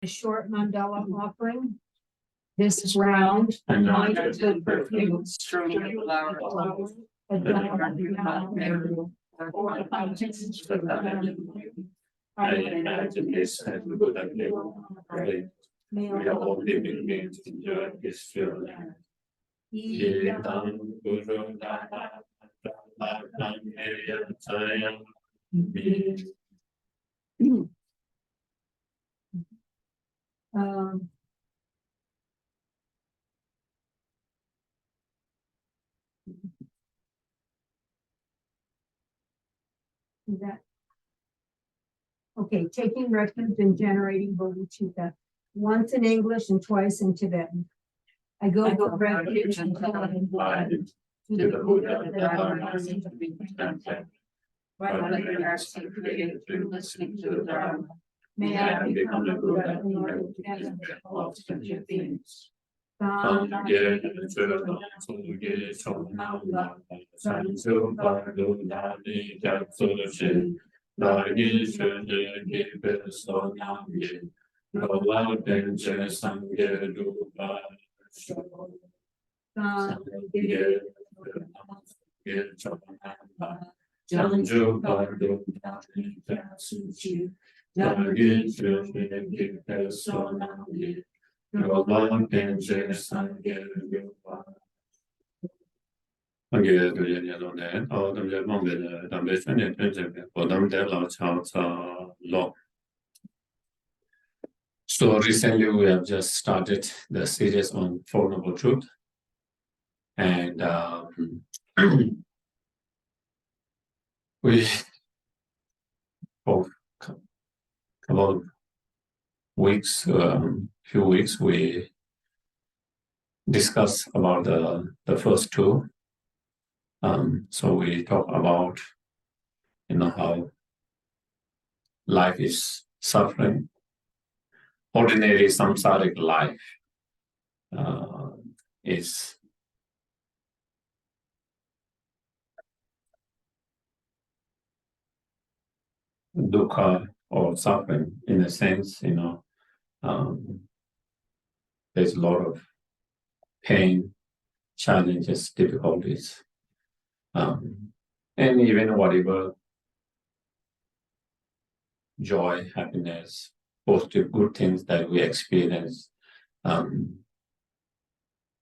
A short mandala offering. This is round and light as the perfume strewn with flowers. I imagine this as good and great. We are all living beings enjoy His field. That okay, taking refuge in generating bodhicitta, once in English and twice in Tibetan. I go for refuge and blind to the Buddha that are seem to be contemplated. By letting our seed created through listening to the Dharma. May I become a Buddha in order to get all sentient beings. So recently we have just started the series on Four Noble Truth, and we for a couple of weeks, few weeks, we discuss about the first two. So we talk about how life is suffering. Ordinary samsaric life is dukkha or suffering in a sense. There's a lot of pain, challenges, difficulties, and even whatever joy, happiness, positive, good things that we experience,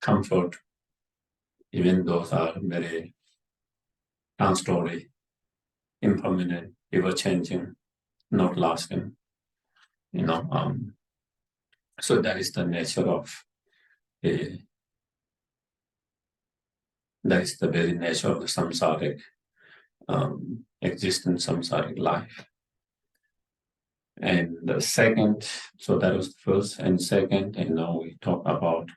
comfort, even those are very transitory, impermanent, ever-changing, not lasting. So that is the nature of that is the very nature of the samsaric existence, samsaric life. And the second, so that was the first, and second, and now we talk about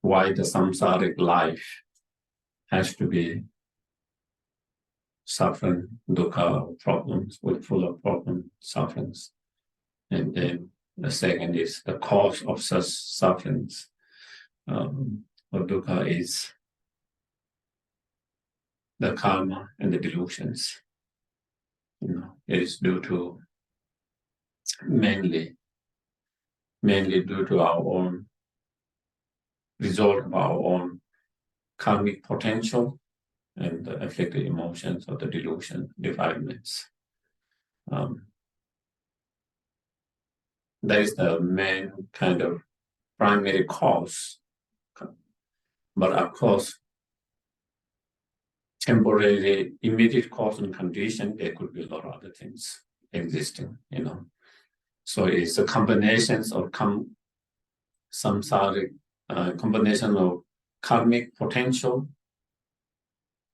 why the samsaric life has to be suffering, dukkha, problems, with full of problems, sufferings. And then the second is the cause of such sufferings. Or dukkha is the karma and the delusions. It is due to mainly due to our own result of our own karmic potential and the afflicted emotions of the delusion, defilements. That is the main kind of primary cause. But of course, temporary, immediate cause and condition, there could be a lot of other things existing, So it's a combination of samsaric, combination of karmic potential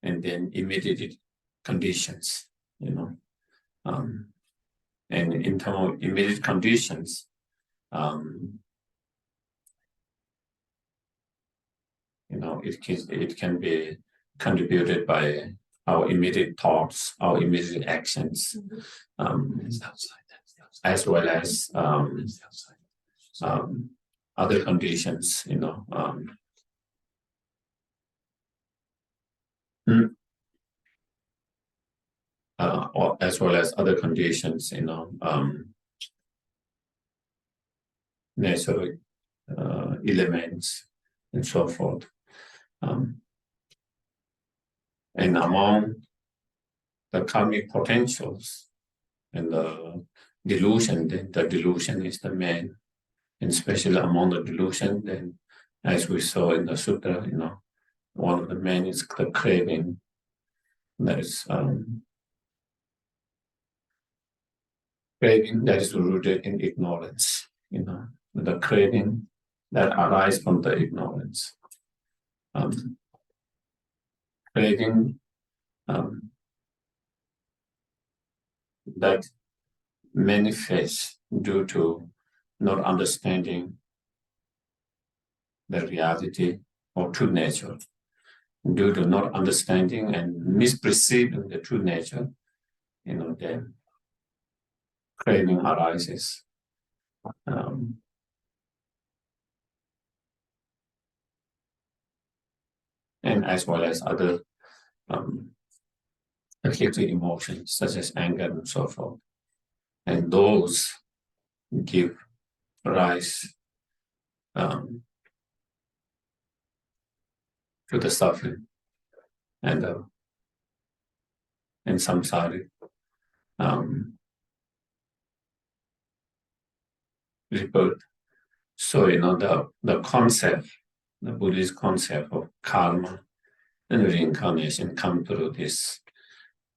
and then immediate conditions, And in terms of immediate conditions, it can be contributed by our immediate thoughts, our immediate actions, as well as other conditions, or as well as other conditions, natural elements and so forth. And among the karmic potentials and the delusion, then the delusion is the main, and especially among the delusion, then as we saw in the sutra, one of the main is the craving. That is craving that is rooted in ignorance, the craving that arises from the ignorance. Craving that manifests due to not understanding the reality or true nature, due to not understanding and misperceiving the true nature, then craving arises. And as well as other afflictive emotions such as anger and so forth. And those give rise to the suffering and samsara. Rebirth. So the concept, the Buddhist concept of karma and reincarnation come through this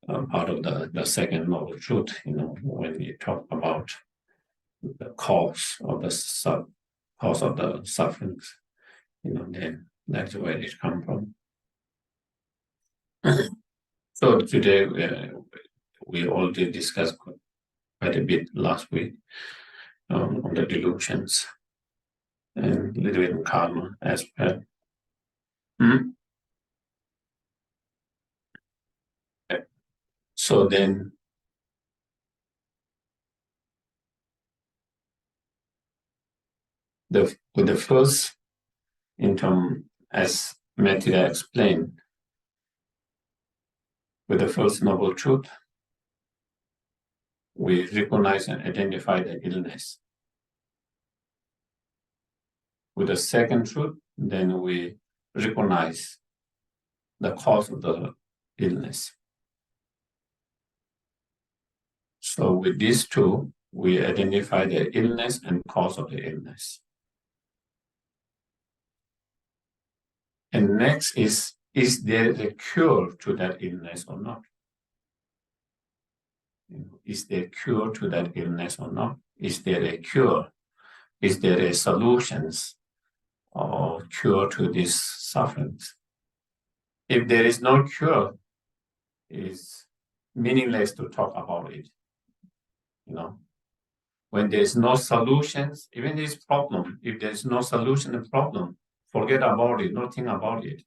part of the second noble truth. When we talk about the cause of the sufferings, then that's where it comes from. So today we already discussed quite a bit last week on the delusions and a little bit on karma as well. So then with the first, in term, as Matthias explained, with the first noble truth, we recognize and identify the illness. With the second truth, then we recognize the cause of the illness. So with these two, we identify the illness and cause of the illness. And next is there a cure to that illness or not? Is there a cure to that illness or not? Is there a cure? Is there a solutions or cure to these sufferings? If there is no cure, it's meaningless to talk about it. When there is no solutions, even this problem, if there is no solution to the problem, forget about it, not think about it.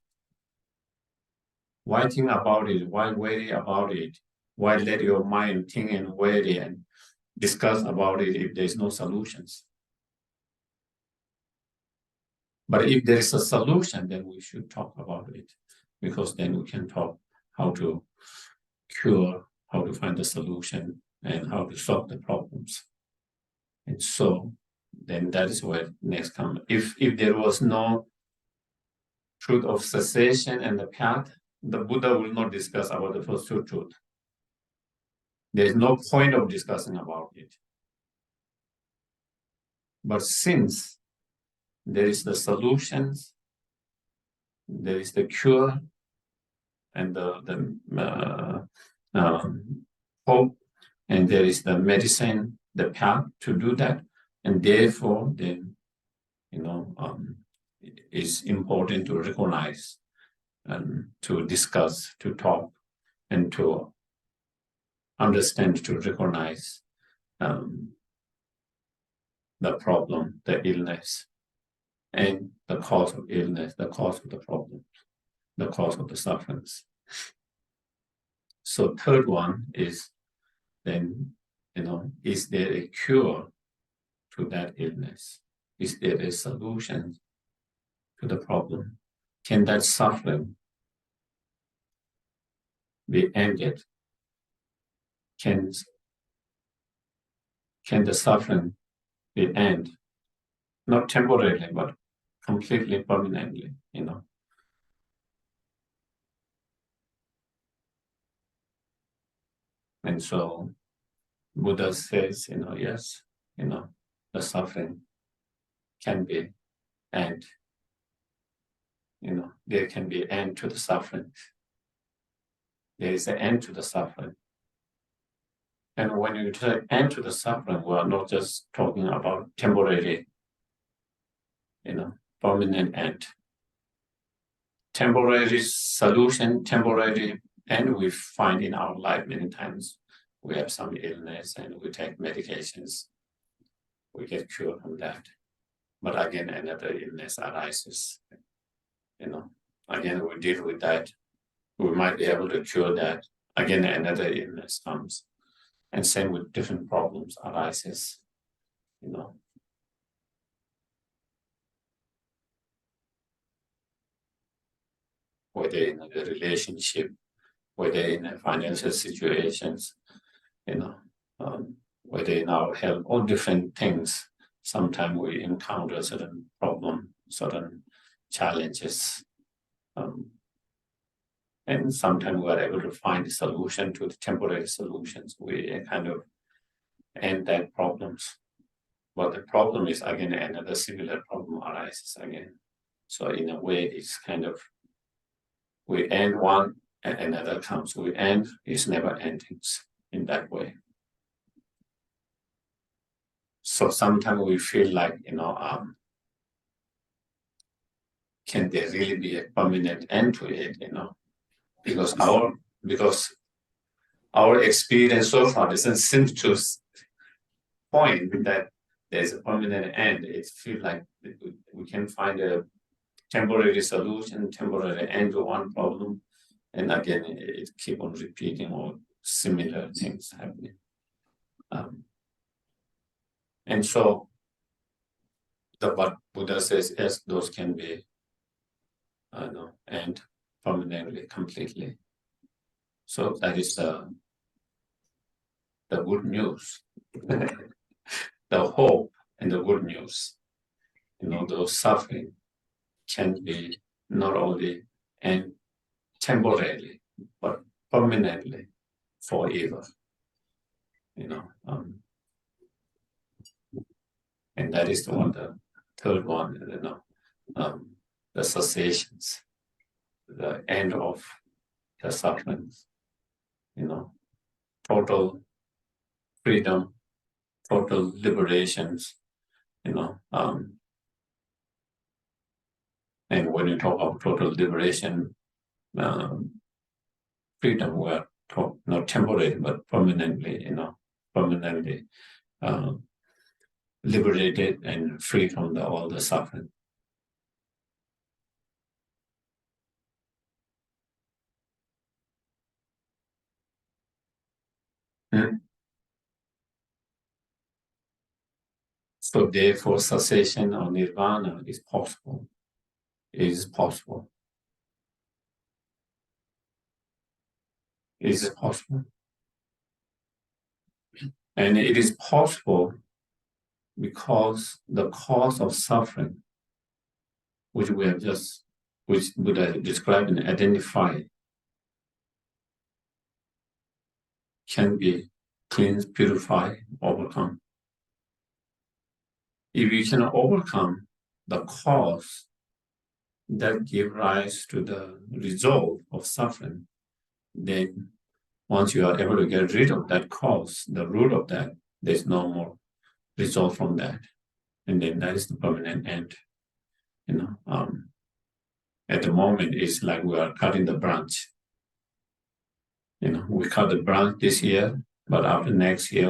Why think about it? Why worry about it? Why let your mind think and worry and discuss about it if there's no solutions? But if there is a solution, then we should talk about it, because then we can talk how to cure, how to find the solution, and how to solve the problems. And so then that is where next comes. If there was no truth of cessation and the path, the Buddha will not discuss about the first two truth. There is no point of discussing about it. But since there is the solutions, there is the cure, and the hope, and there is the medicine, the path to do that, and therefore then it's important to recognize and to discuss, to talk, and to understand, to recognize the problem, the illness, and the cause of illness, the cause of the problems, the cause of the sufferings. So third one is then, is there a cure to that illness? Is there a solution to the problem? Can that suffering be ended? Can the suffering be ended not temporarily, but completely permanently, And so Buddha says, yes, the suffering can be end, there can be end to the suffering. There is an end to the suffering. And when you say end to the suffering, we are not just talking about temporary, permanent end. Temporary solution, temporary end we find in our life many times. We have some illness and we take medications. We get cured from that. But again, another illness arises. Again, we deal with that. We might be able to cure that. Again, another illness comes. And same with different problems arises. Whether in a relationship, whether in a financial situations, whether in our health, all different things. Sometimes we encounter certain problems, certain challenges. And sometimes we are able to find a solution to the temporary solutions. We kind of end that problems. But the problem is, again, another similar problem arises again. So in a way, it's kind of, we end one and another comes. We end, it's never endings in that way. So sometimes we feel like, can there really be a permanent end to it, Because our experience so far doesn't seem to point that there's a permanent end. It feels like we can find a temporary solution, temporary end to one problem, and again it keep on repeating or similar things happening. And so what Buddha says, yes, those can be end permanently, completely. So that is the good news, the hope and the good news. Those suffering can be not only end temporarily, but permanently, forever. And that is the third one, the cessations, the end of the sufferings, total freedom, total liberations, and when you talk about total liberation, freedom, we are not temporary, but permanently, permanently liberated and free from all the suffering. So therefore, cessation or nirvana is possible. It is possible. It is possible. And it is possible because the cause of suffering, which Buddha described and identified, can be cleansed, purified, overcome. If you can overcome the cause that give rise to the result of suffering, then once you are able to get rid of that cause, the root of that, there's no more result from that. And then that is the permanent end. At the moment, it's like we are cutting the branch. We cut the branch this year, but after next year,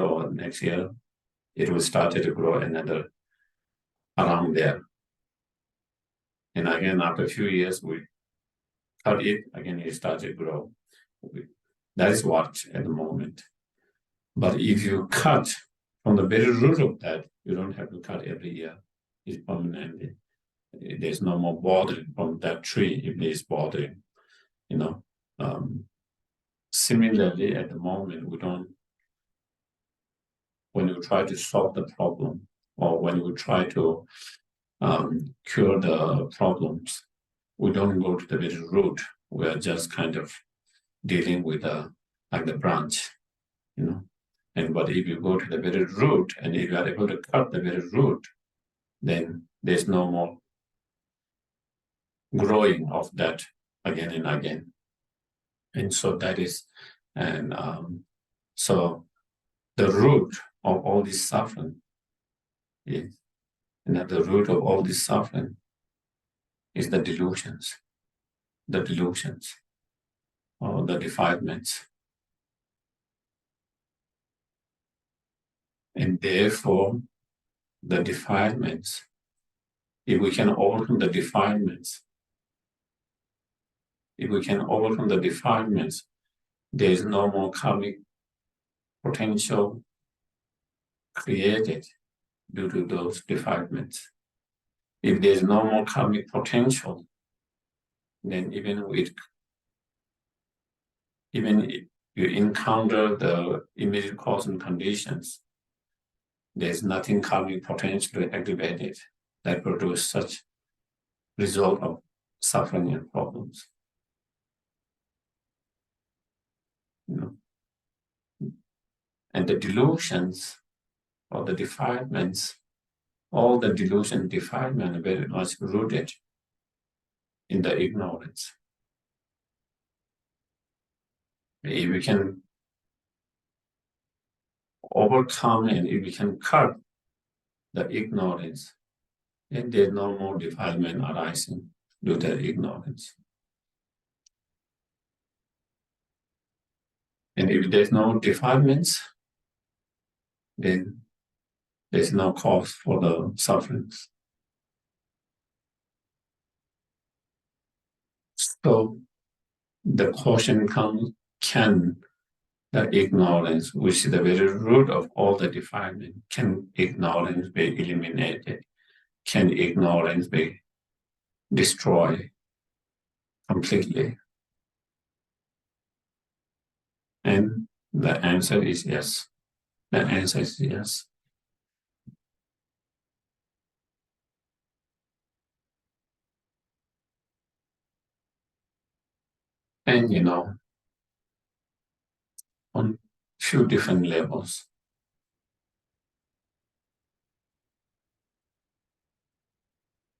it will start to grow another around there. And again, after a few years, we cut it, again, it starts to grow. That is what at the moment. But if you cut from the very root of that, you don't have to cut every year. It's permanently. There's no more bothering from that tree if there's bothering. Similarly, at the moment, when you try to solve the problem, or when you try to cure the problems. We don't go to the very root. We are just kind of dealing with like the branch, you know. And but if you go to the very root, and if you are able to cut the very root, then there's no more growing of that again and again. And so that is, and so the root of all this suffering is, and at the root of all this suffering is the delusions or the defilements. And therefore, the defilements, if we can overcome the defilements, there is no more karmic potential created due to those defilements. If there's no more karmic potential, then even if you encounter the immediate cause and conditions, there's nothing karmic potentially activated that produce such result of suffering and problems. You know? And the delusions or the defilements, all the delusion and defilement are very much rooted in the ignorance. If we can overcome and if we can cut the ignorance, then there's no more defilement arising due to ignorance. And if there's no defilements, then there's no cause for the sufferings. So the question comes, can the ignorance, which is the very root of all the defilement, can ignorance be eliminated? Can ignorance be destroyed completely? And the answer is yes. The answer is yes. And on few different levels.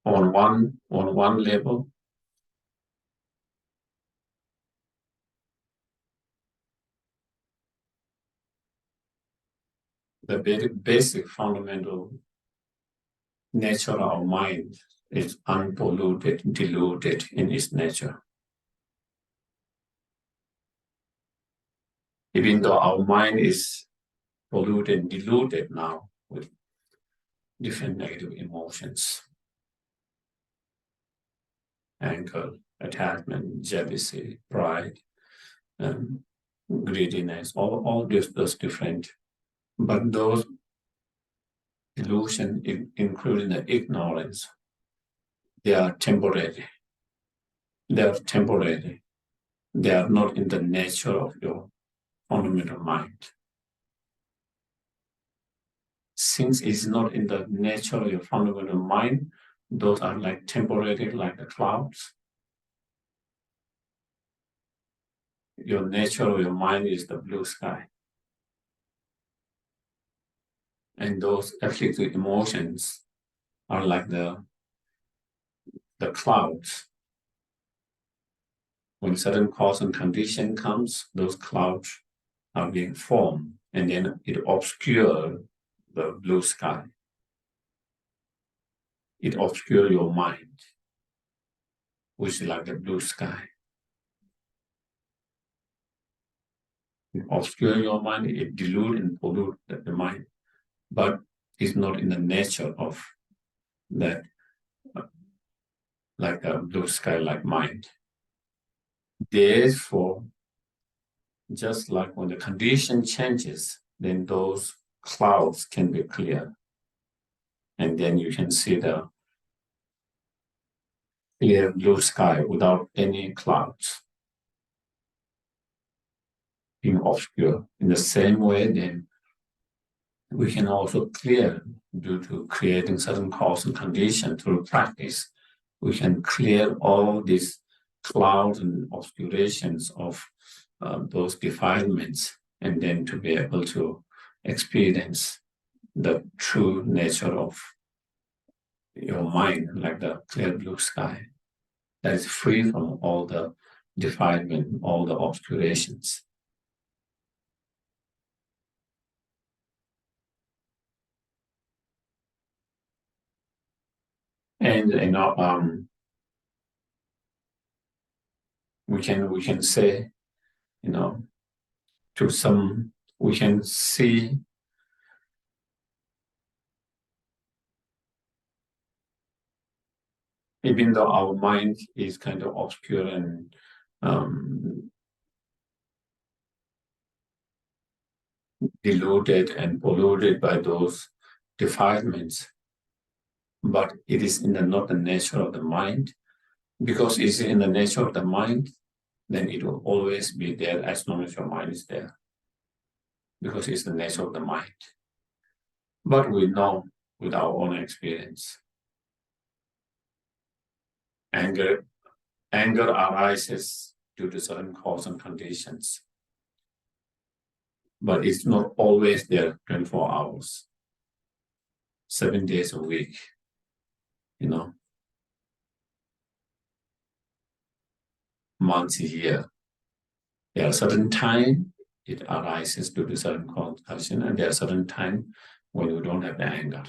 On one level, the very basic fundamental nature of our mind is unpolluted, diluted in its nature. Even though our mind is polluted, diluted now with different negative emotions, anger, attachment, jealousy, pride, greediness, all those different. But those illusions, including the ignorance, they are temporary. They are temporary. They are not in the nature of your fundamental mind. Since it's not in the nature of your fundamental mind, those are like temporary, like the clouds. Your nature of your mind is the blue sky. And those afflictive emotions are like the clouds. When certain cause and condition comes, those clouds are being formed, and then it obscures the blue sky. It obscures your mind, which is like the blue sky. It obscures your mind, it dilutes and pollutes the mind, but it's not in the nature of that, like a blue sky like mind. Therefore, just like when the condition changes, then those clouds can be cleared. And then you can see the clear blue sky without any clouds being obscured. In the same way, then we can also clear due to creating certain cause and condition through practice. We can clear all these clouds and obscurations of those defilements, and then to be able to experience the true nature of your mind, like the clear blue sky, that is free from all the defilement, all the obscurations. And we can say, to some, we can see even though our mind is kind of obscure and deluded and polluted by those defilements, but it is not the nature of the mind. Because it's in the nature of the mind, then it will always be there as long as your mind is there, because it's the nature of the mind. But we know with our own experience, anger arises due to certain cause and conditions, but it's not always there 24 hours, 7 days a week, months, a year. There are certain time it arises due to certain condition, and there are certain time when you don't have the anger.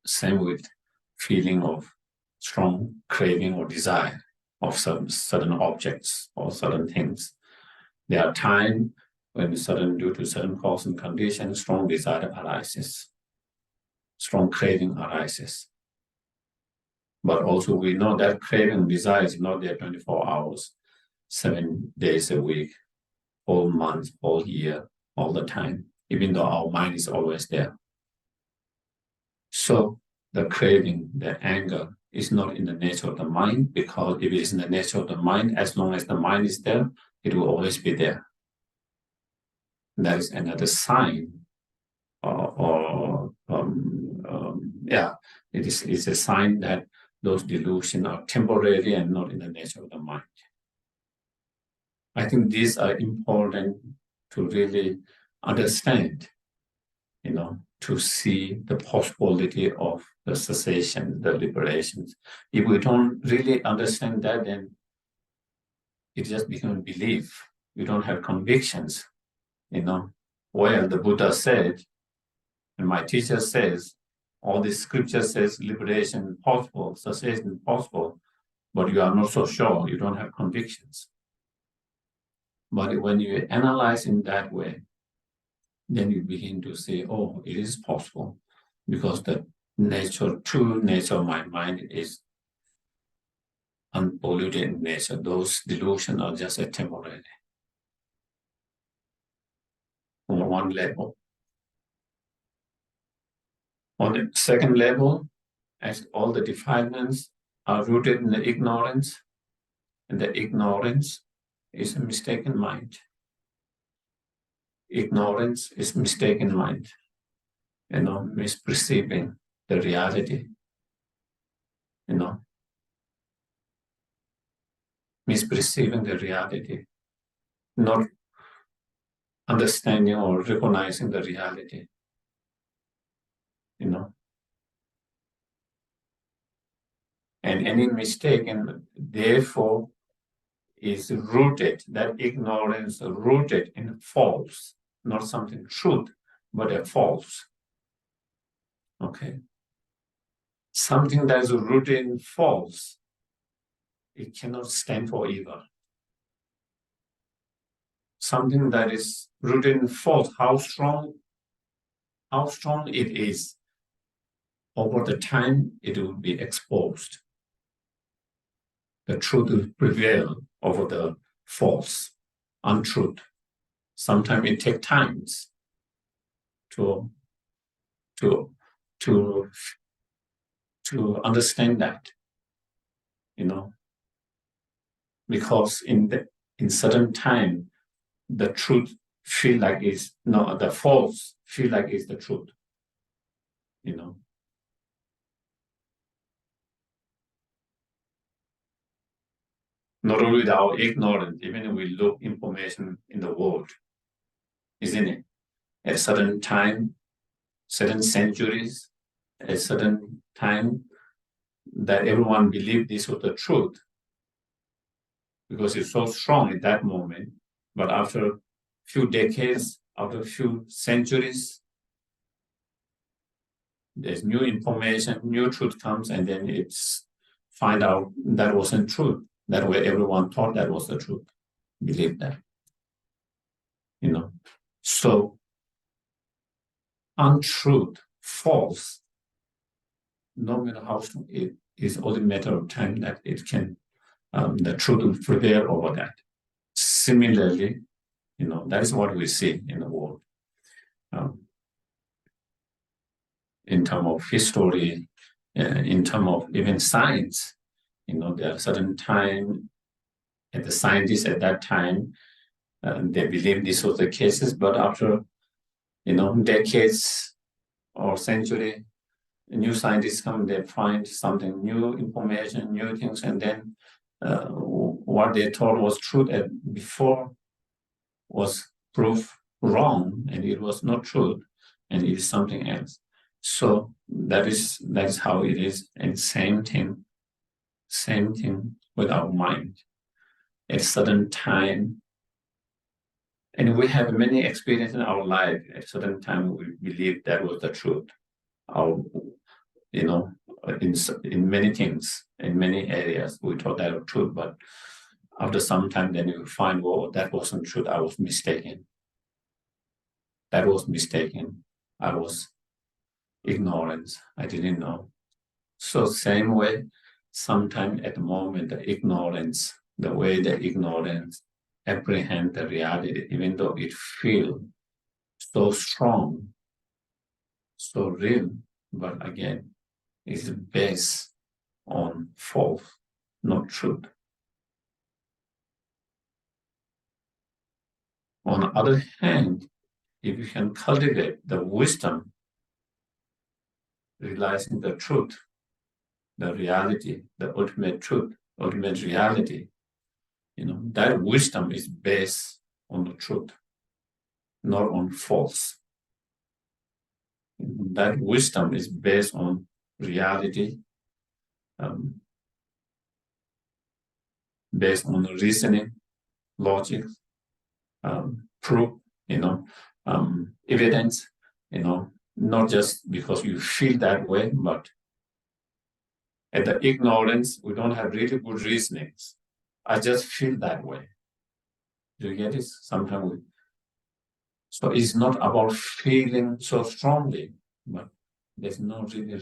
Same with feeling of strong craving or desire of certain objects or certain things. There are times when due to certain cause and condition, strong desire arises, strong craving arises. But also we know that craving, desire is not there 24 hours, 7 days a week, all month, all year, all the time, even though our mind is always there. So the craving, the anger is not in the nature of the mind, because if it is in the nature of the mind, as long as the mind is there, it will always be there. That is another sign, it's a sign that those delusions are temporary and not in the nature of the mind. I think these are important to really understand, to see the possibility of the cessation, the liberations. If we don't really understand that, then it just becomes belief. We don't have convictions, Well, the Buddha said, and my teacher says, all the scripture says liberation possible, cessation possible, but you are not so sure, you don't have convictions. But when you analyze in that way, then you begin to say, oh, it is possible, because the true nature of my mind is unpolluted nature. Those delusions are just a temporary. On one level. On the second level, as all the defilements are rooted in the ignorance, and the ignorance is a mistaken mind. Ignorance is mistaken mind, misperceiving the reality, misperceiving the reality, not understanding or recognizing the reality, And any mistake, and therefore is rooted, that ignorance rooted in false, not something truth, but a false. Okay. Something that is rooted in false, it cannot stand forever. Something that is rooted in false, how strong it is, over the time it will be exposed. The truth will prevail over the false, untruth. Sometimes it takes time to understand that, because in certain time the truth feel like it's no, the false feel like it's the truth. You know. Not only our ignorance, even we look information in the world, isn't it? At a certain time, certain centuries, at a certain time, that everyone believed this was the truth because it's so strong at that moment. But after a few decades, after a few centuries, there's new information, new truth comes, and then it's find out that wasn't true. That way everyone thought that was the truth, believed that. You know. So untruth, false, no matter how strong it is, only a matter of time that it can the truth will prevail over that. Similarly, you know, that is what we see in the world. In terms of history, in terms of even science, you know, there are certain time, and the scientists at that time, they believed this was the cases, but after, you know, decades or century, new scientists come, they find something new information, new things, and then what they thought was truth before was proved wrong, and it was not truth, and it is something else. So that is how it is, and same thing with our mind. At a certain time, and we have many experiences in our life. At a certain time, we believe that was the truth. Our, you know, in many things, in many areas, we thought that was truth, but after some time, then you find, well, that wasn't truth. I was mistaken. That was mistaken. I was ignorance. I didn't know. So same way, sometimes at the moment, the ignorance, the way the ignorance apprehend the reality, even though it feels so strong, so real, but again, it's based on false, not truth. On the other hand, if you can cultivate the wisdom, realizing the truth, the reality, the ultimate truth, ultimate reality, you know, that wisdom is based on the truth, not on false. That wisdom is based on reality, based on reasoning, logic, proof, you know, evidence, you know, not just because you feel that way, but at the ignorance, we don't have really good reasonings. I just feel that way. Do you get it? Sometimes so it's not about feeling so strongly, but there's no really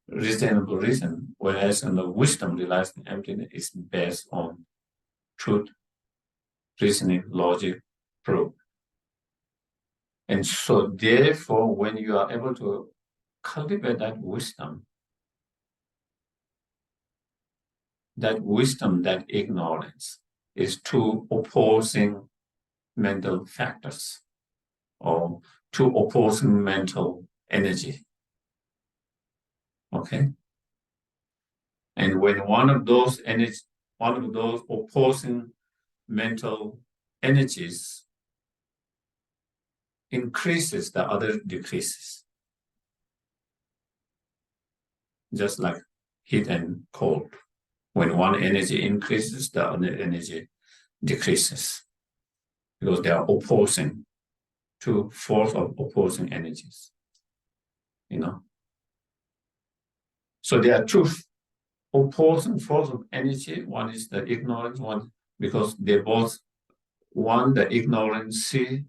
reasonable reason. Whereas in the wisdom relies on emptiness is based on truth, reasoning, logic, proof. And so therefore, when you are able to cultivate that wisdom, that ignorance is two opposing mental factors or two opposing mental energy. Okay. And when one of those opposing mental energies increases, the other decreases. Just like heat and cold. When one energy increases, the other energy decreases. Because they are opposing, two force of opposing energies. You know. So there are two opposing force of energy. One is the ignorance, one because they both, one, the ignorance see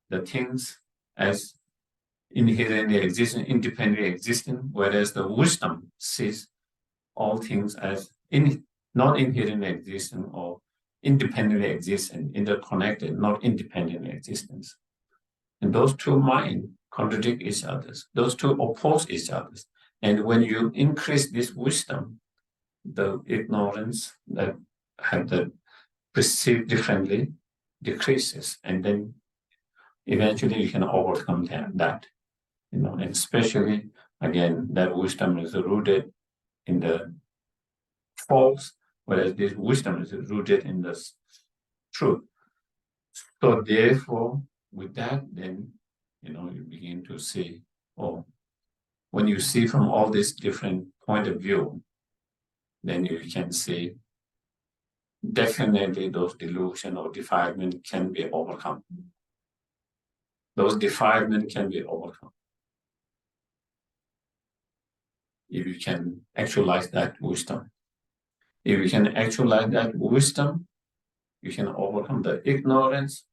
the things as inherently existing, independently existing, whereas the wisdom sees all things as not inherently existing or independently existing, interconnected, not independently existence. And those two minds contradict each other. Those two oppose each other. And when you increase this wisdom, the ignorance that have the perceived differently decreases, and then eventually you can overcome that, and especially again that wisdom is rooted in the false, whereas this wisdom is rooted in the truth. So therefore, with that, then you begin to see, oh, when you see from all these different point of view, then you can see definitely those delusion or defilement can be overcome. Those defilement can be overcome if you can actualize that wisdom. If you can actualize that wisdom, you can overcome the ignorance.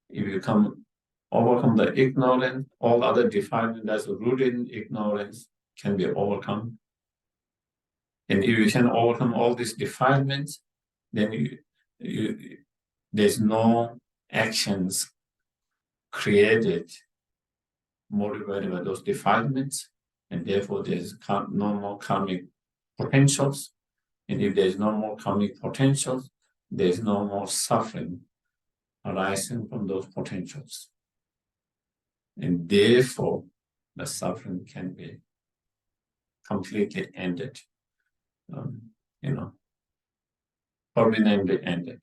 If you can overcome the ignorance, all other defilement that's rooted in ignorance can be overcome. And if you can overcome all these defilements, then there's no actions created motivated by those defilements, and therefore there's no more karmic potentials. And if there's no more karmic potentials, there's no more suffering arising from those potentials. And therefore, the suffering can be completely ended, permanently ended.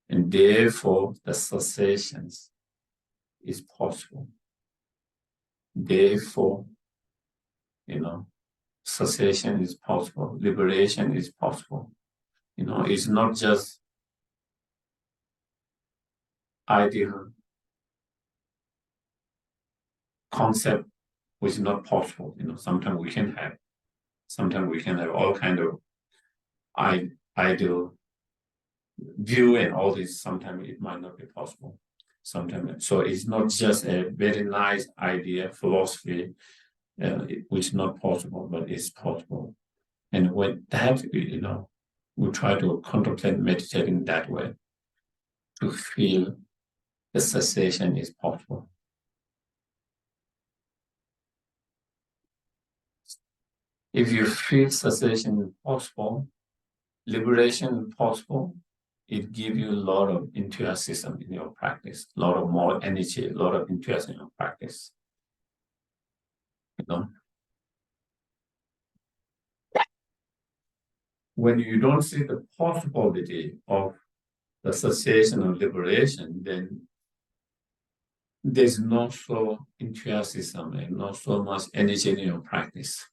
And therefore, the cessations is possible. Therefore, cessation is possible, liberation is possible. It's not just ideal concept which is not possible. Sometimes we can have all kind of ideal view and all this. Sometimes it might not be possible. Sometimes, so it's not just a very nice idea, philosophy, which is not possible, but it's possible. And with that, we try to contemplate, meditate in that way to feel the cessation is possible. If you feel cessation is possible, liberation is possible, it gives you a lot of enthusiasm in your practice, a lot of more energy, a lot of enthusiasm in your practice. When you don't see the possibility of the cessation of liberation, then there's not so enthusiasm and not so much energy in your practice,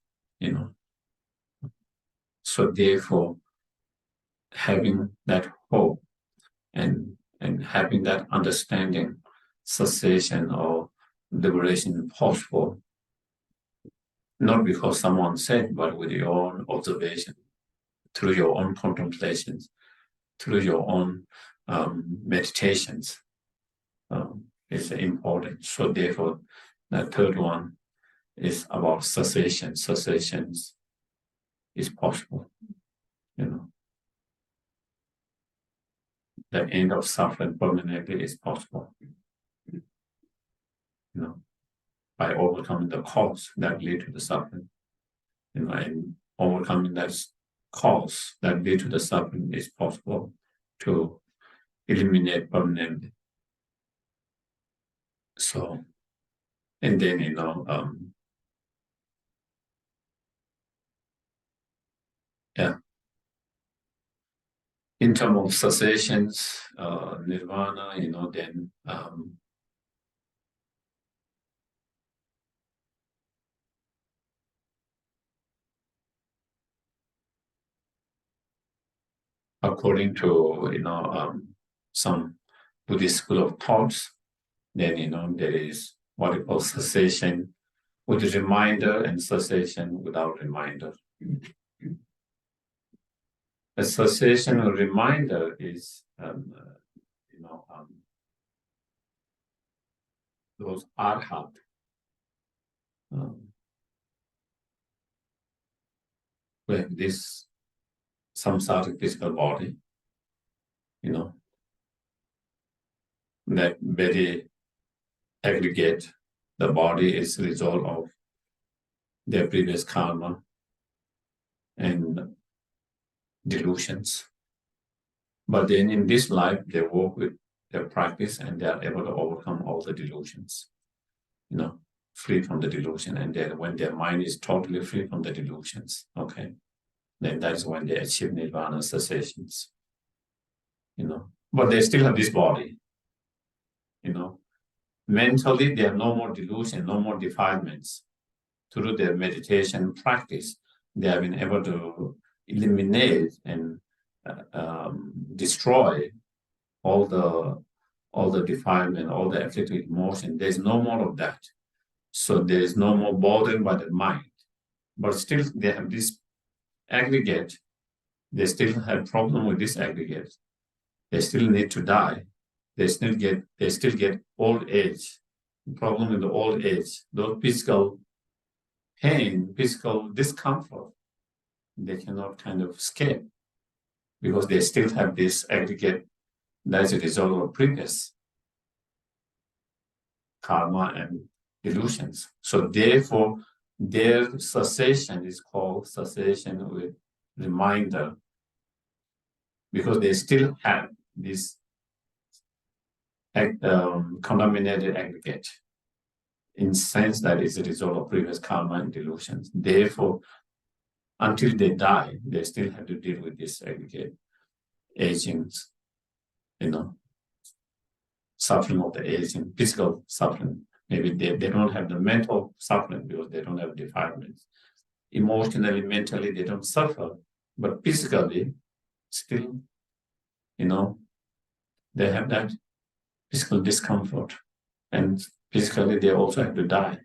So therefore, having that hope and having that understanding, cessation or liberation possible, not because someone said, but with your own observation, through your own contemplations, through your own meditations, is important. So therefore, the third one is about cessation. Cessations is possible. The end of suffering permanently is possible. By overcoming the cause that lead to the suffering. And overcoming that cause that lead to the suffering is possible to eliminate permanently. So, and then, in terms of cessations, nirvana, then according to some Buddhist school of thoughts, then there is what we call cessation with reminder and cessation without reminder. A cessation or reminder is those arhat, with this samsaric physical body, that very aggregate, the body is the result of their previous karma and delusions. But then in this life, they work with their practice and they are able to overcome all the delusions, free from the delusion. And then when their mind is totally free from the delusions, okay, then that's when they achieve nirvana cessations, But they still have this body, Mentally, they have no more delusion, no more defilements. Through their meditation practice, they have been able to eliminate and destroy all the defilement, all the afflictive emotion. There's no more of that. So there is no more burden by the mind. But still, they have this aggregate. They still have problem with this aggregate. They still need to die. They still get old age. Problem with the old age. Those physical pain, physical discomfort, they cannot kind of escape because they still have this aggregate that's a result of previous karma and delusions. So therefore, their cessation is called cessation with reminder because they still have this contaminated aggregate in sense that is a result of previous karma and delusions. Therefore, until they die, they still have to deal with this aggregate aging, suffering of the aging, physical suffering. Maybe they don't have the mental suffering because they don't have defilements. Emotionally, mentally, they don't suffer, but physically, still, they have that physical discomfort. And physically, they also have to die.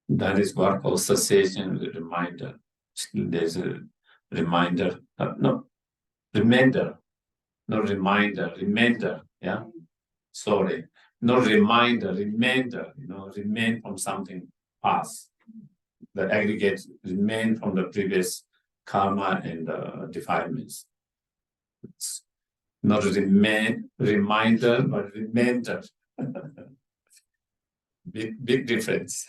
That is what called cessation with reminder. Still, there's a reminder, remainder, yeah? Sorry, not reminder, remainder, remain from something past. The aggregates remain from the previous karma and defilements. It's not reminder, but remainder. Big difference.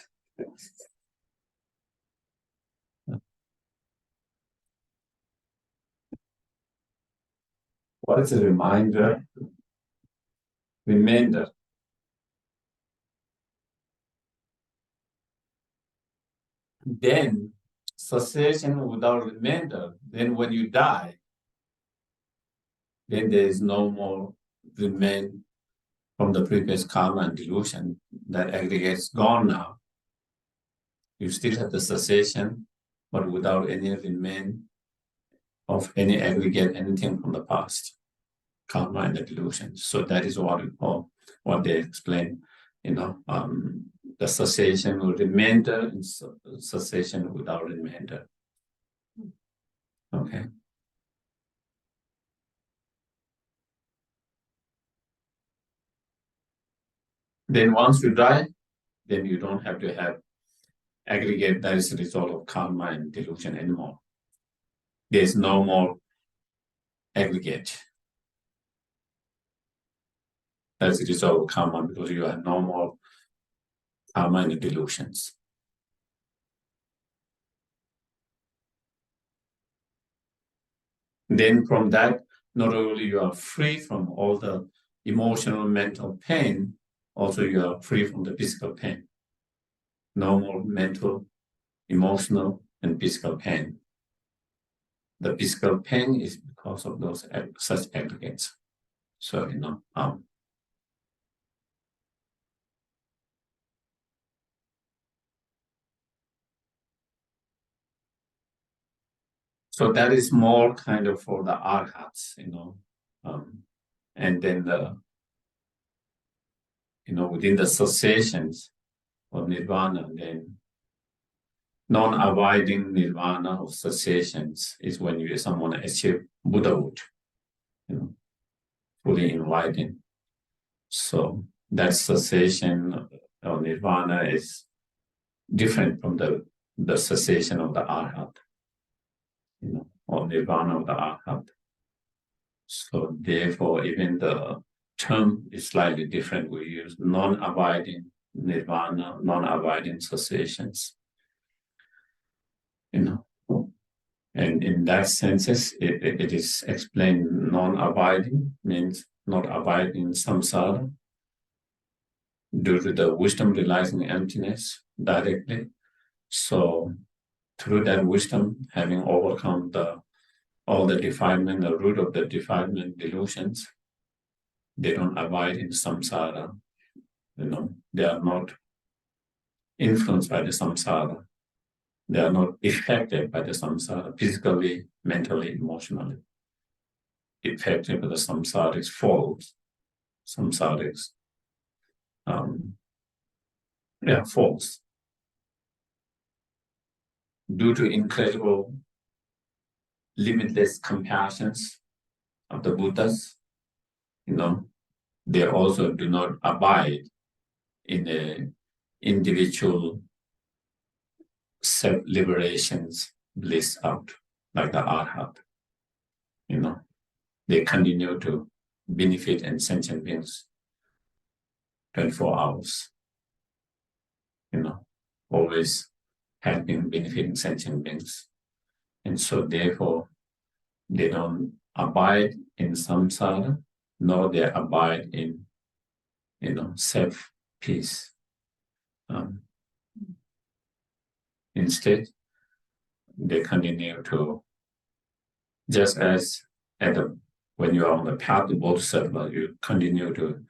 What is a reminder? Remainder. Then cessation without remainder, then when you die, then there is no more remain from the previous karma and delusion. That aggregate's gone now. You still have the cessation, but without any remain of any aggregate, anything from the past, karma and the delusion. So that is what we call, what they explain, the cessation with remainder and cessation without remainder. Okay. Then once you die, then you don't have to have aggregate that is a result of karma and delusion anymore. There's no more aggregate. That's a result of karma because you have no more karma and delusions. Then from that, not only you are free from all the emotional, mental pain, also you are free from the physical pain. No more mental, emotional, and physical pain. The physical pain is because of those such aggregates. So, so that is more kind of for the arhats, and then within the cessations of nirvana, then non-abiding nirvana of cessations is when someone achieve Buddhahood, fully enlightened. So that cessation of nirvana is different from the cessation of the arhat, or nirvana of the arhat. So therefore, even the term is slightly different. We use non-abiding nirvana, non-abiding cessations. And in that sense, it is explained non-abiding, means not abiding in samsara, due to the wisdom realizing emptiness directly. So through that wisdom, having overcome all the defilement, the root of the defilement delusions, they don't abide in samsara. They are not influenced by the samsara. They are not affected by the samsara, physically, mentally, emotionally. Affected by the samsaric faults, samsaric faults. Due to incredible, limitless compassions of the Buddhas, they also do not abide in the individual self-liberations bliss out, like the arhat. They continue to benefit and sentient beings 24 hours. Always helping, benefiting sentient beings. And so therefore, they don't abide in samsara, nor they abide in, self-peace. Instead, they continue to, just as when you are on the path to bodhisattva, you continue to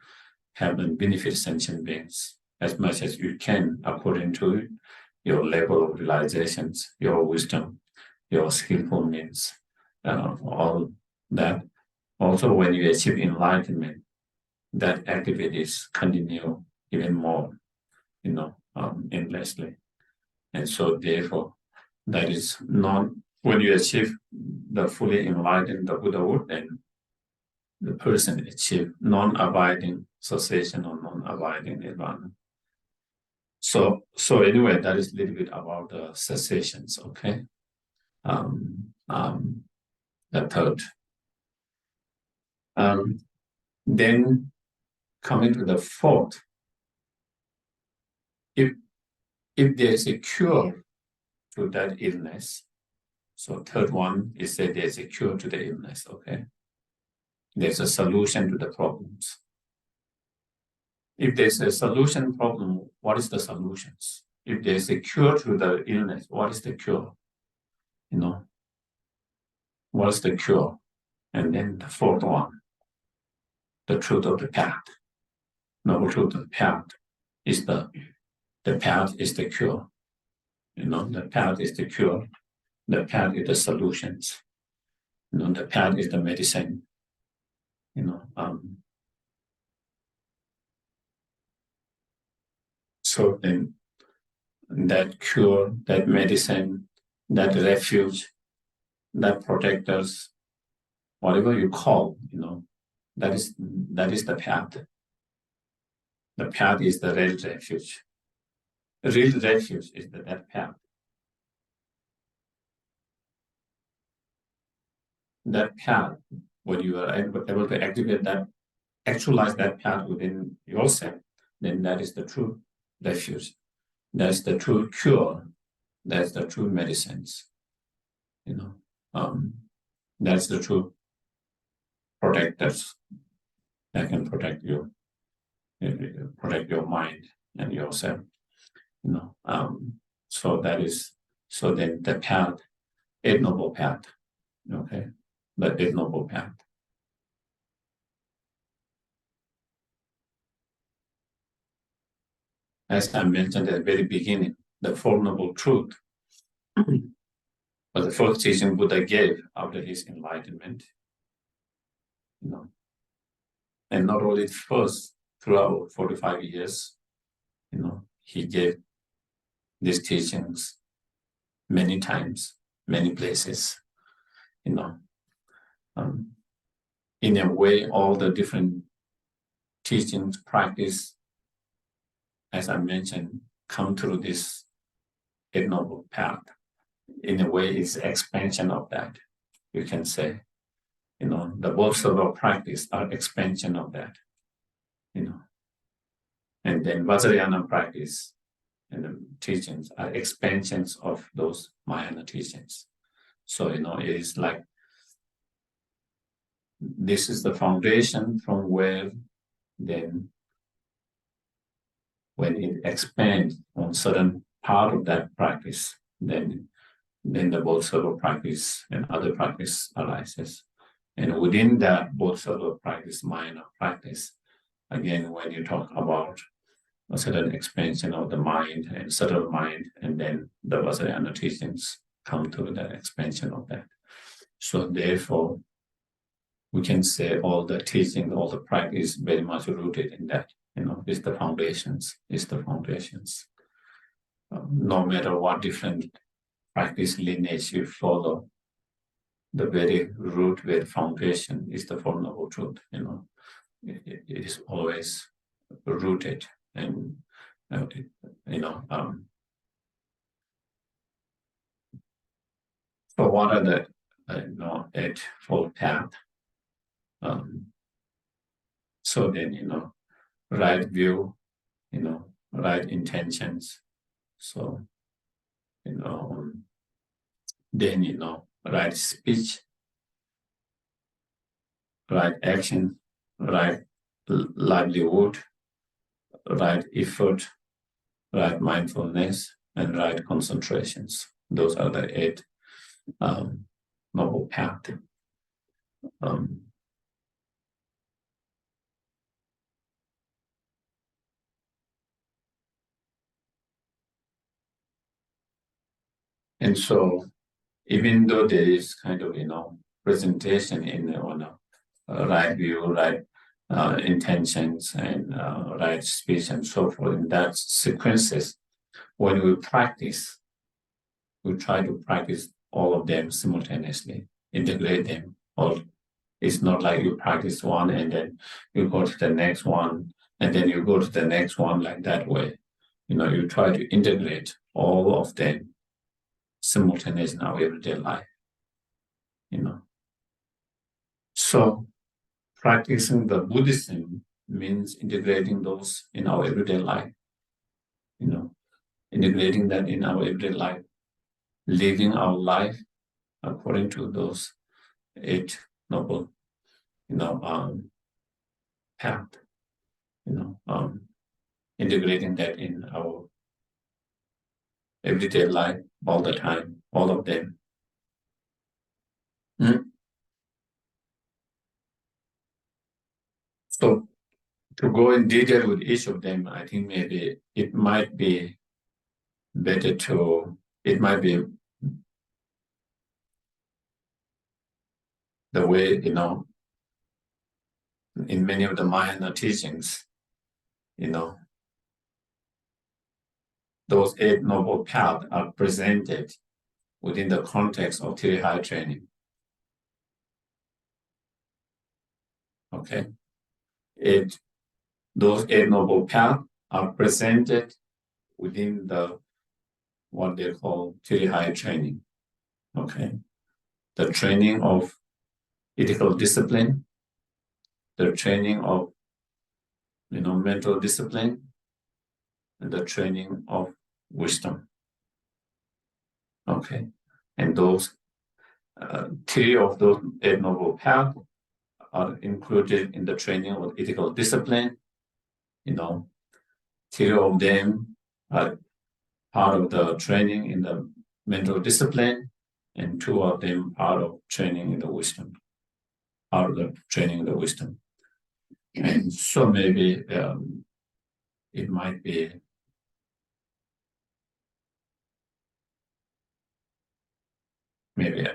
help and benefit sentient beings as much as you can according to your level of realizations, your wisdom, your skillful means, all that. Also, when you achieve enlightenment, that activities continue even more, endlessly. And so therefore, that is not, when you achieve the fully enlightened, the Buddhahood, then the person achieve non-abiding cessation or non-abiding nirvana. So anyway, that is a little bit about the cessations, okay? The third. Then coming to the fourth, if there is a cure to that illness, so third one is that there's a cure to the illness, okay? There's a solution to the problems. If there's a solution problem, what is the solutions? If there's a cure to the illness, what is the cure? What is the cure? And then the fourth one, the truth of the path. Noble truth of the path is the path is the cure. The path is the cure. The path is the solutions. The path is the medicine. So then that cure, that medicine, that refuge, that protectors, whatever you call, that is the path. The path is the real refuge. The real refuge is that path. That path, when you are able to activate that, actualize that path within yourself, then that is the true refuge. That's the true cure. That's the true medicines. That's the true protectors that can protect you, protect your mind and yourself. So then the path, Eight Noble Path, okay, the Eight Noble Path. As I mentioned at the very beginning, the Four Noble Truth was the first teaching Buddha gave after his enlightenment. And not only first, throughout 45 years, he gave these teachings many times, many places, in a way, all the different teachings, practice, as I mentioned, come through this Eight Noble Path. In a way, it's expansion of that, you can say. The Bodhisattva practice are expansion of that. And then Vajrayana practice and the teachings are expansions of those Mahayana teachings. So, it is like this is the foundation from where then when it expands on certain part of that practice, then the Bodhisattva practice and other practice arises. And within that Bodhisattva practice, mind practice, again, when you talk about a certain expansion of the mind and subtle mind, and then the Vajrayana teachings come to the expansion of that. So therefore, we can say all the teaching, all the practice is very much rooted in that. It's the foundations. No matter what different practice lineage you follow, the very root, very foundation is the Four Noble Truth. It is always rooted, and so what are the Eightfold Path? So then right view, right intentions. So then right speech, right action, right livelihood, right effort, right mindfulness, and right concentrations. Those are the eight noble paths. And so, even though there is kind of presentation in right view, right intentions, and right speech, and so forth, in that sequences, when we practice, we try to practice all of them simultaneously, integrate them all. It's not like you practice one and then you go to the next one and then you go to the next one like that way. You try to integrate all of them simultaneously in our everyday life. So practicing the Buddhism means integrating those in our everyday life. Integrating that in our everyday life, living our life according to those eight noble, path. Integrating that in our everyday life all the time, all of them. So to go in detail with each of them, I think maybe it might be better it might be the way, in many of the Mahayana teachings, those eight noble paths are presented within the context of Tirihaya training. Okay? Those eight noble paths are presented within what they call Tirihaya training. Okay? The training of ethical discipline, the training of mental discipline, and the training of wisdom. Okay, and those three of those eight noble paths are included in the training of ethical discipline. Three of them are part of the training in the mental discipline, and two of them part of training in the wisdom. Part of the training in the wisdom. And so maybe it might be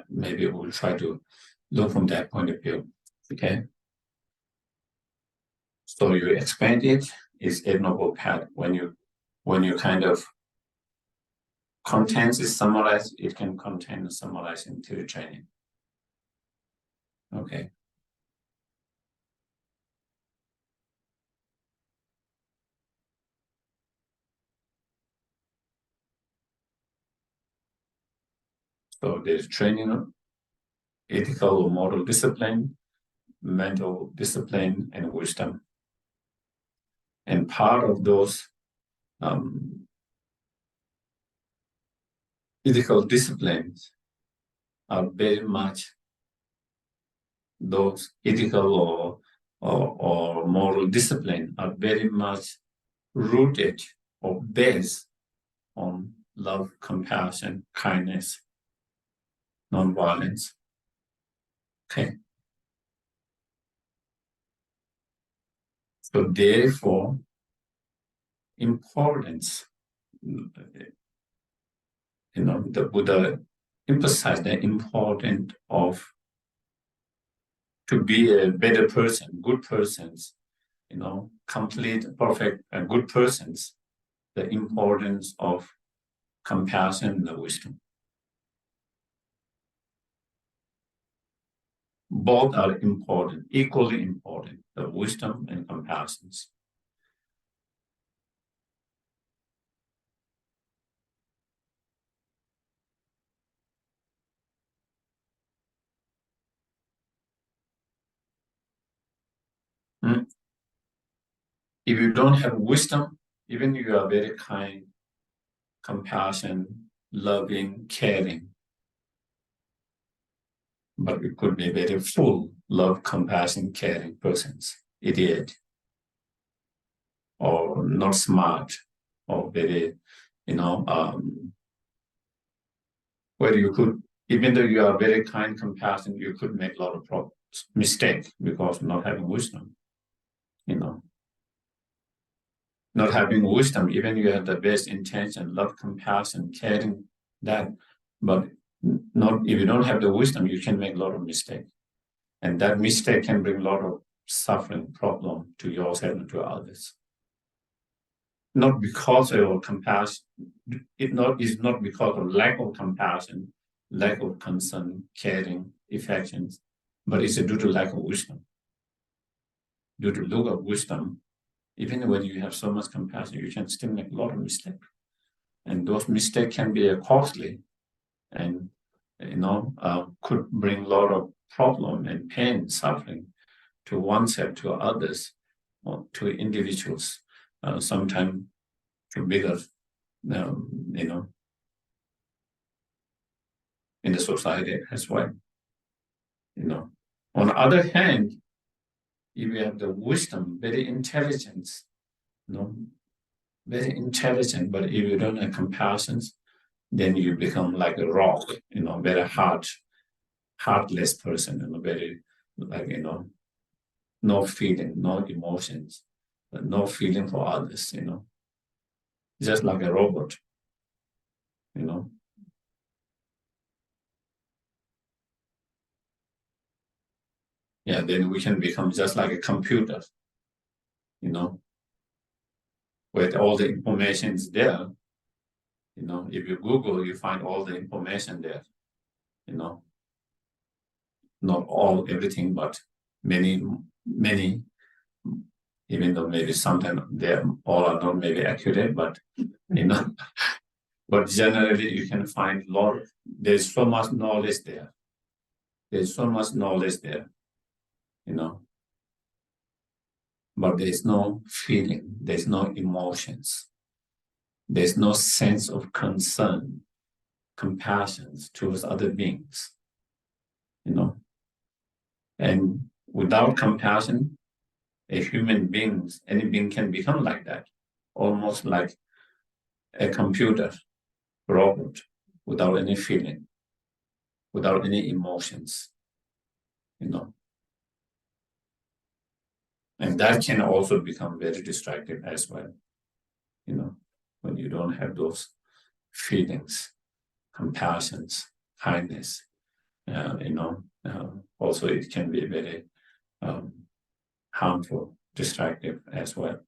maybe we'll try to look from that point of view. Okay. So you expand it, it's Eight Noble Path. When you kind of contents is summarized, it can contain and summarize into the training. Okay. So there's training, ethical or moral discipline, mental discipline, and wisdom. And part of those ethical disciplines are very much those ethical or moral discipline are very much rooted or based on love, compassion, kindness, non-violence. Okay. So therefore, importance, the Buddha emphasized the importance of to be a better person, good persons, complete, perfect, good persons, the importance of compassion and wisdom. Both are important, equally important, the wisdom and compassions. If you don't have wisdom, even if you are very kind, compassion, loving, caring, but you could be very full, love, compassion, caring persons, idiot, or not smart, or very, where you could, even though you are very kind, compassionate, you could make a lot of problems, mistake because of not having wisdom, Not having wisdom, even you have the best intention, love, compassion, caring, that, but not if you don't have the wisdom, you can make a lot of mistakes. And that mistake can bring a lot of suffering, problem to yourself and to others. Not because of your compassion, it's not because of lack of compassion, lack of concern, caring, affections, but it's due to lack of wisdom. Due to lack of wisdom, even when you have so much compassion, you can still make a lot of mistakes. And those mistakes can be costly and, could bring a lot of problem and pain, suffering to oneself, to others, or to individuals, sometimes to bigger, in the society as well. On the other hand, if you have the wisdom, very intelligent, very intelligent, but if you don't have compassion, then you become like a rock, very heartless person, very like, no feeling, no emotions, no feeling for others, just like a robot, Yeah, then we can become just like a computer, with all the information is there. If you Google, you find all the information there, not all, everything, but many, even though maybe sometimes they all are not maybe accurate, but, but generally you can find a lot, there's so much knowledge there. There's so much knowledge there, but there's no feeling, there's no emotions. There's no sense of concern, compassion towards other beings, And without compassion, a human being, any being can become like that, almost like a computer, robot, without any feeling, without any emotions, And that can also become very destructive as well, when you don't have those feelings, compassions, kindness, also it can be very harmful, destructive as well.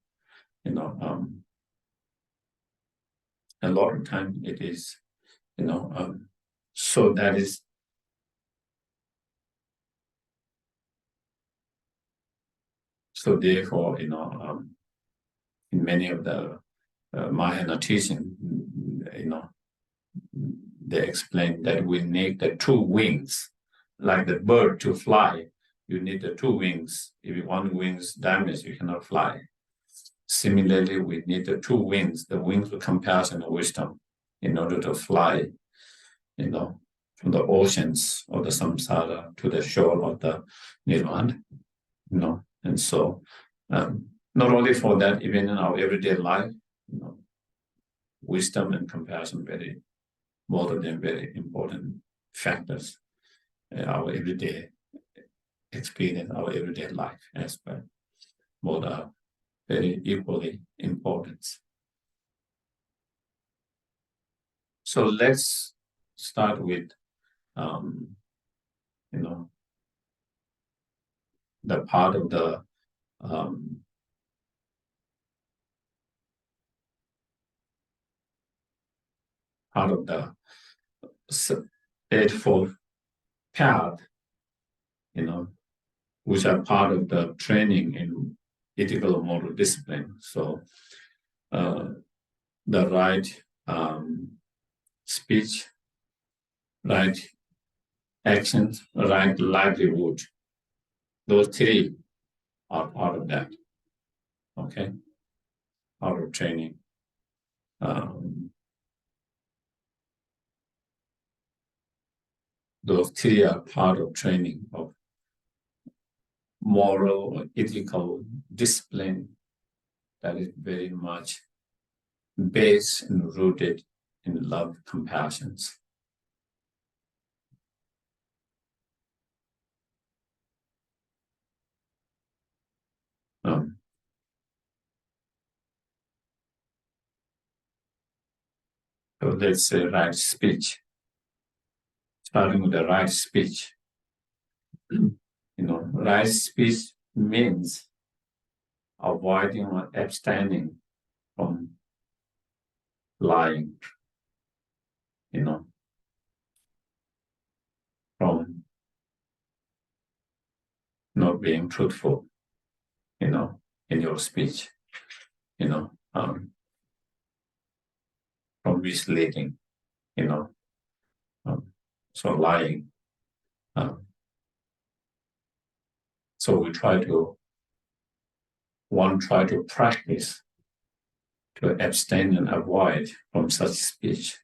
A lot of time it is, so that is, so therefore, in many of the Mahayana teaching, they explain that we need the two wings, like the bird to fly. You need the two wings. If one wing's damaged, you cannot fly. Similarly, we need the two wings, the wings of compassion and wisdom, in order to fly, from the oceans of the samsara to the shore of the nirvana, and so not only for that, even in our everyday life, wisdom and compassion, both of them very important factors in our everyday experience, our everyday life as well. Both are very equally important. So let's start with, the part of the Eightfold Path, which are part of the training in ethical or moral discipline. So the right speech, right actions, right livelihood, those three are part of that. Okay, part of training. Those three are part of training of moral or ethical discipline that is very much based and rooted in love, compassion. So let's say right speech. Starting with the right speech. Right speech means avoiding or abstaining from lying, from not being truthful, in your speech, from misleading, so lying. So we try to practice to abstain and avoid from such speech,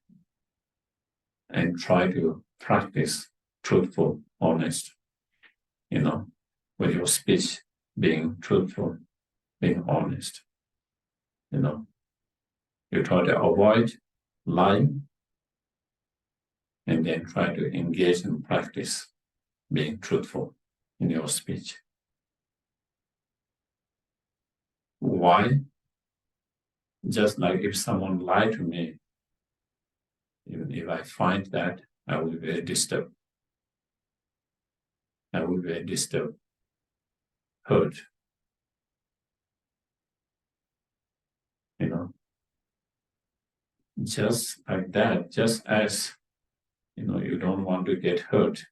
and try to practice truthful, honest, with your speech being truthful, being honest. You try to avoid lying, and then try to engage in practice being truthful in your speech. Why? Just like if someone lied to me, even if I find that, I will be very disturbed. I will be very disturbed, hurt. Just like that, just as you don't want to get hurt,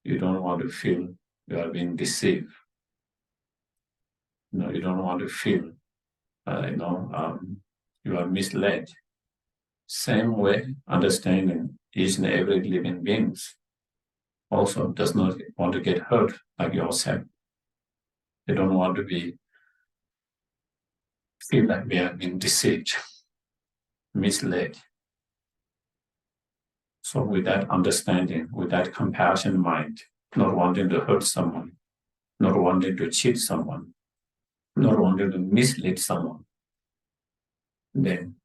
you don't want to feel you are being deceived. You don't want to feel, you are misled. Same way, understanding each and every living beings also does not want to get hurt like yourself. They don't want to feel like we are being deceived, misled. So with that understanding, with that compassion mind, not wanting to hurt someone, not wanting to cheat someone, not wanting to mislead someone, then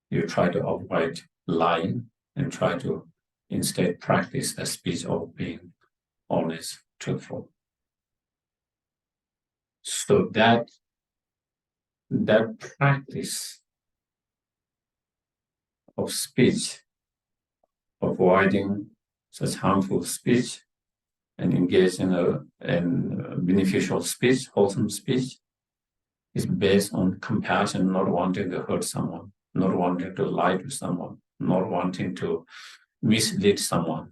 you try to avoid lying and try to instead practice a speech of being honest, truthful. So that practice of speech, avoiding such harmful speech and engage in a beneficial speech, wholesome speech, is based on compassion, not wanting to hurt someone, not wanting to lie to someone, not wanting to mislead someone.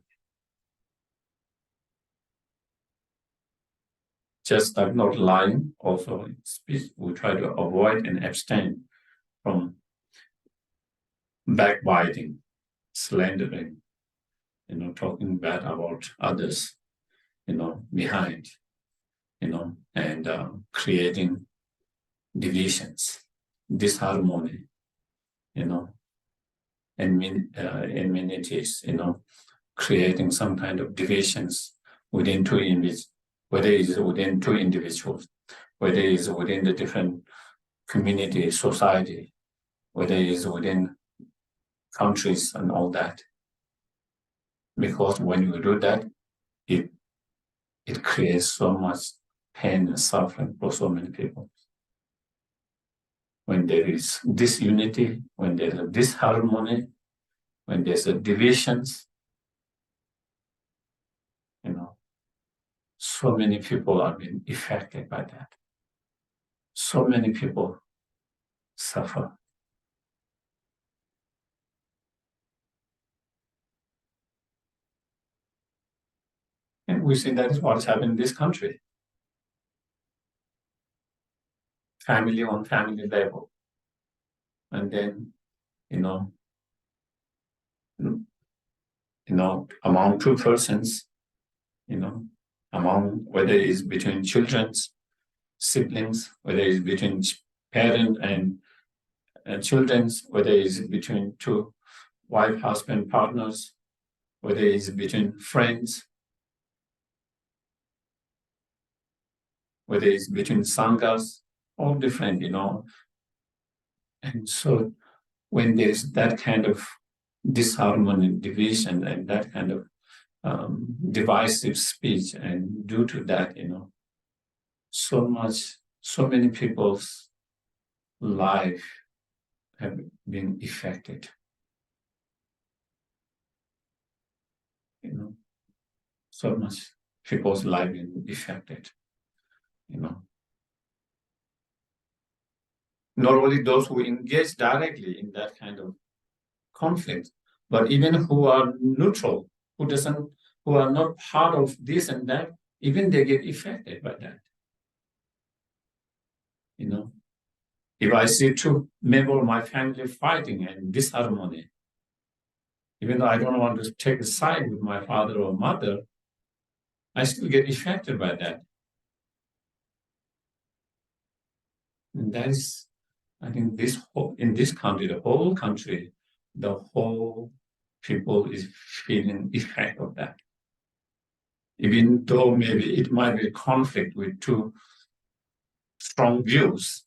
Just like not lying, also in speech, we try to avoid and abstain from backbiting, slandering, talking bad about others, behind, and creating divisions, disharmony, enmities, creating some kind of divisions within two individuals, whether it is within two individuals, whether it is within the different community, society, whether it is within countries and all that. Because when you do that, it creates so much pain and suffering for so many people. When there is disunity, when there's a disharmony, when there's a divisions, so many people are being affected by that. So many people suffer. And we see that is what's happened in this country. Family on family level. And then, among two persons, among whether it's between children's siblings, whether it's between parent and children's, whether it's between two wife, husband, partners, whether it's between friends, whether it's between sanghas, all different, And so when there is that kind of disharmony, division, and that kind of divisive speech, and due to that, so many people's life have been affected. So much people's life been affected. Not only those who engage directly in that kind of conflict, but even who are neutral, who are not part of this and that, even they get affected by that. If I see two members of my family fighting and disharmony, even though I don't want to take a side with my father or mother, I still get affected by that. And that is, I think, in this country, the whole country, the whole people is feeling the effect of that. Even though maybe it might be a conflict with two strong views,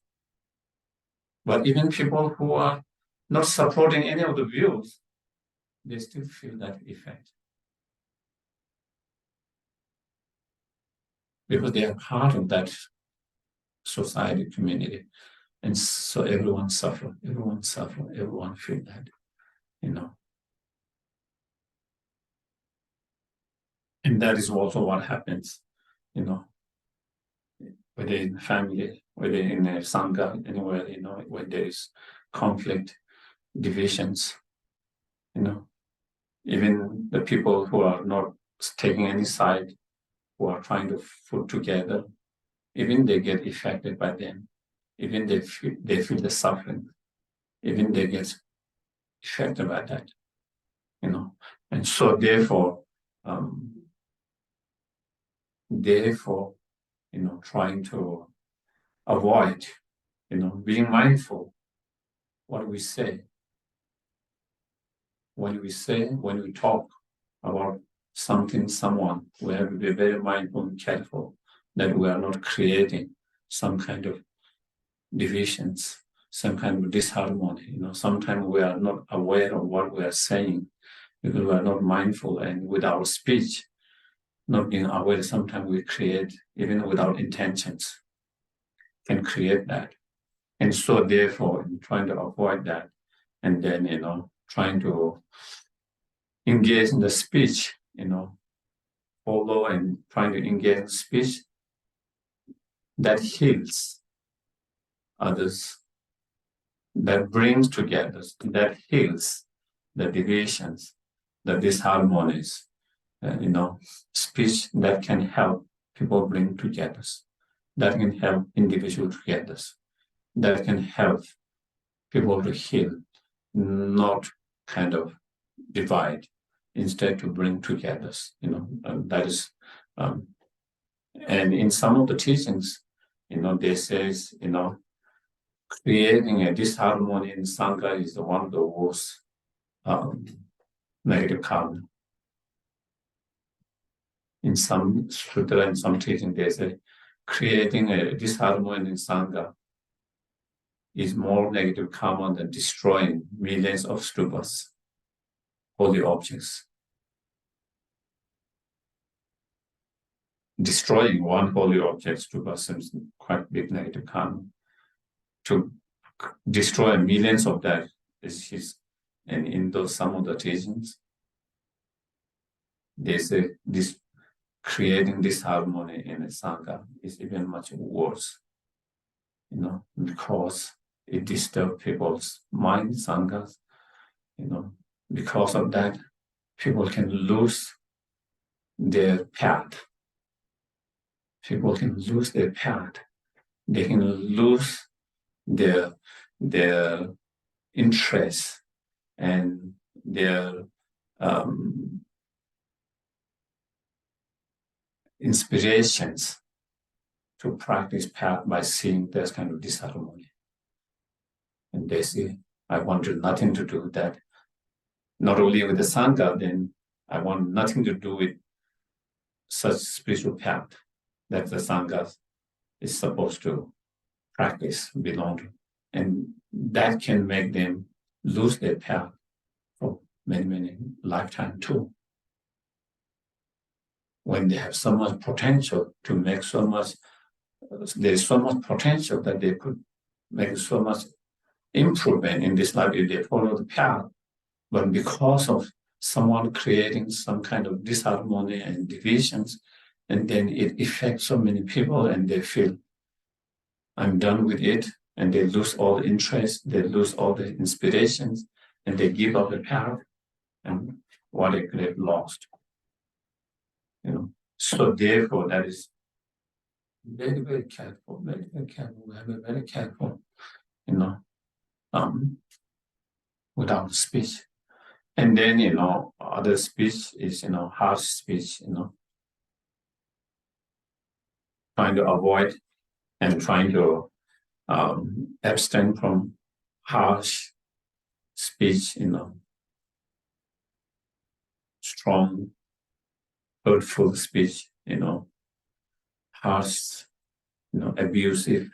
but even people who are not supporting any of the views, they still feel that effect. Because they are part of that society, community. And so everyone suffer, everyone feel that, And that is also what happens, whether in family, whether in a sangha, anywhere, when there is conflict, divisions, even the people who are not taking any side, who are trying to put together, even they get affected by them, even they feel the suffering, even they get affected by that, And so therefore, trying to avoid, being mindful what we say. When we talk about something, someone, we have to be very mindful and careful that we are not creating some kind of divisions, some kind of disharmony. Sometimes we are not aware of what we are saying because we are not mindful, and with our speech, not being aware, sometimes we create, even without intentions, can create that. And so therefore, trying to avoid that, and then, trying to engage in the speech, follow and trying to engage in speech that heals others, that brings together, that heals the divisions, the disharmonies, speech that can help people bring together, that can help individuals together, that can help people to heal, not kind of divide, instead to bring together, that is, and in some of the teachings, they says, creating a disharmony in Sangha is one of the worst negative karma. In some sutra and some teaching, they say creating a disharmony in Sangha is more negative karma than destroying millions of stupas, holy objects. Destroying one holy object, stupa, seems quite big negative karma. To destroy millions of that is his, and in those some of the teachings, they say this creating disharmony in a Sangha is even much worse, because it disturbs people's mind, Sanghas, because of that, people can lose their path. People can lose their path. They can lose their interest and their inspirations to practice path by seeing this kind of disharmony. And they say, I want nothing to do with that. Not only with the Sangha, then I want nothing to do with such spiritual path that the Sangha is supposed to practice, belong to. And that can make them lose their path for many, many lifetimes too. When they have so much potential to make so much, there's so much potential that they could make so much improvement in this life if they follow the path. But because of someone creating some kind of disharmony and divisions, and then it affects so many people and they feel, I'm done with it, and they lose all interest, they lose all the inspirations, and they give up the path, and what they could have lost. So therefore, that is very, very careful, very, very careful. We have to be very careful, without speech. And then, other speech is, harsh speech, trying to avoid and trying to abstain from harsh speech, strong, hurtful speech, harsh, abusive,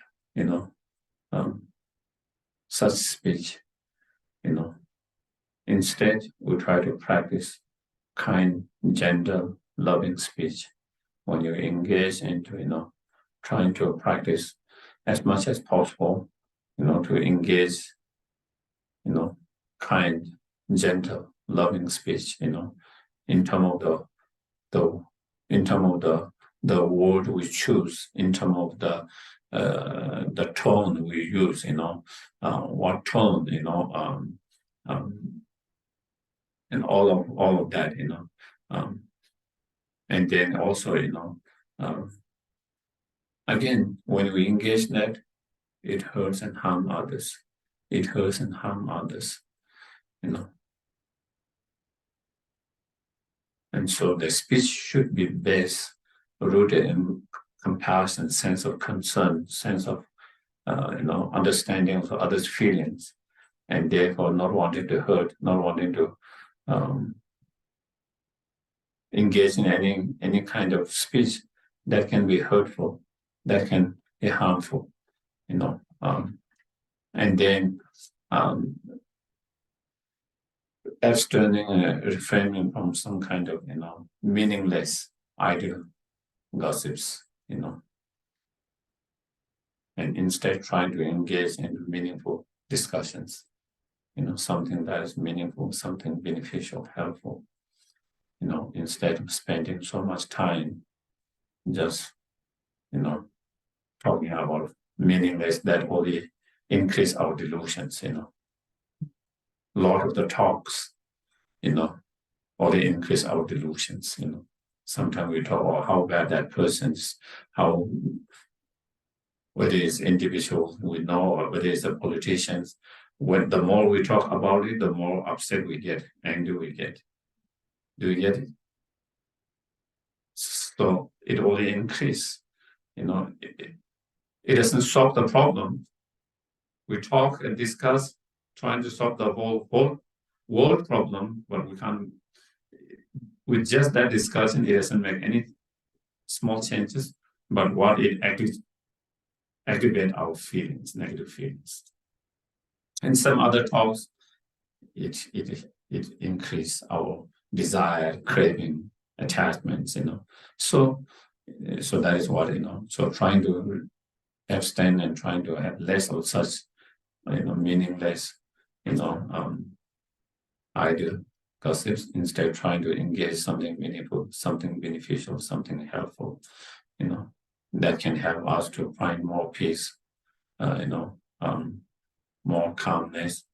such speech, Instead, we try to practice kind, gentle, loving speech. When you engage into, trying to practice as much as possible, to engage, kind, gentle, loving speech, in terms of the word we choose, in terms of the tone we use, what tone, and all of that, and then also, again, when we engage that, it hurts and harm others. It hurts and harm others, And so the speech should be based, rooted in compassion, sense of concern, sense of, understanding of others' feelings, and therefore not wanting to hurt, not wanting to engage in any kind of speech that can be hurtful, that can be harmful, and then abstaining and refraining from some kind of, meaningless idle gossips, and instead trying to engage in meaningful discussions, something that is meaningful, something beneficial, helpful, instead of spending so much time just, talking about meaningless that only increase our delusions, A lot of the talks, only increase our delusions, Sometimes we talk about how bad that person is, whether it's individual we know or whether it's the politicians. When the more we talk about it, the more upset we get, angry we get. Do you get it? So it only increase, it doesn't solve the problem. We talk and discuss, trying to solve the whole world problem, but we can't, with just that discussion, it doesn't make any small changes, but what it activate our feelings, negative feelings. And some other talks, it increase our desire, craving, attachments, So that is what, so trying to abstain and trying to have less of such, meaningless, idea. Because if instead trying to engage something meaningful, something beneficial, something helpful, that can help us to find more peace, more calmness,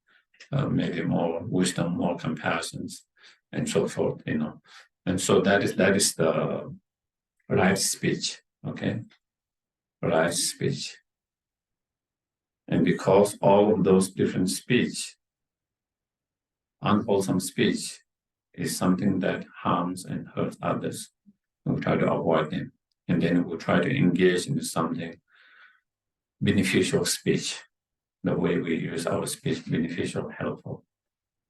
maybe more wisdom, more compassion, and so forth, And so that is the right speech, okay? Right speech. And because all of those different speech, unwholesome speech, is something that harms and hurts others, we try to avoid them. And then we try to engage in something beneficial speech, the way we use our speech, beneficial, helpful,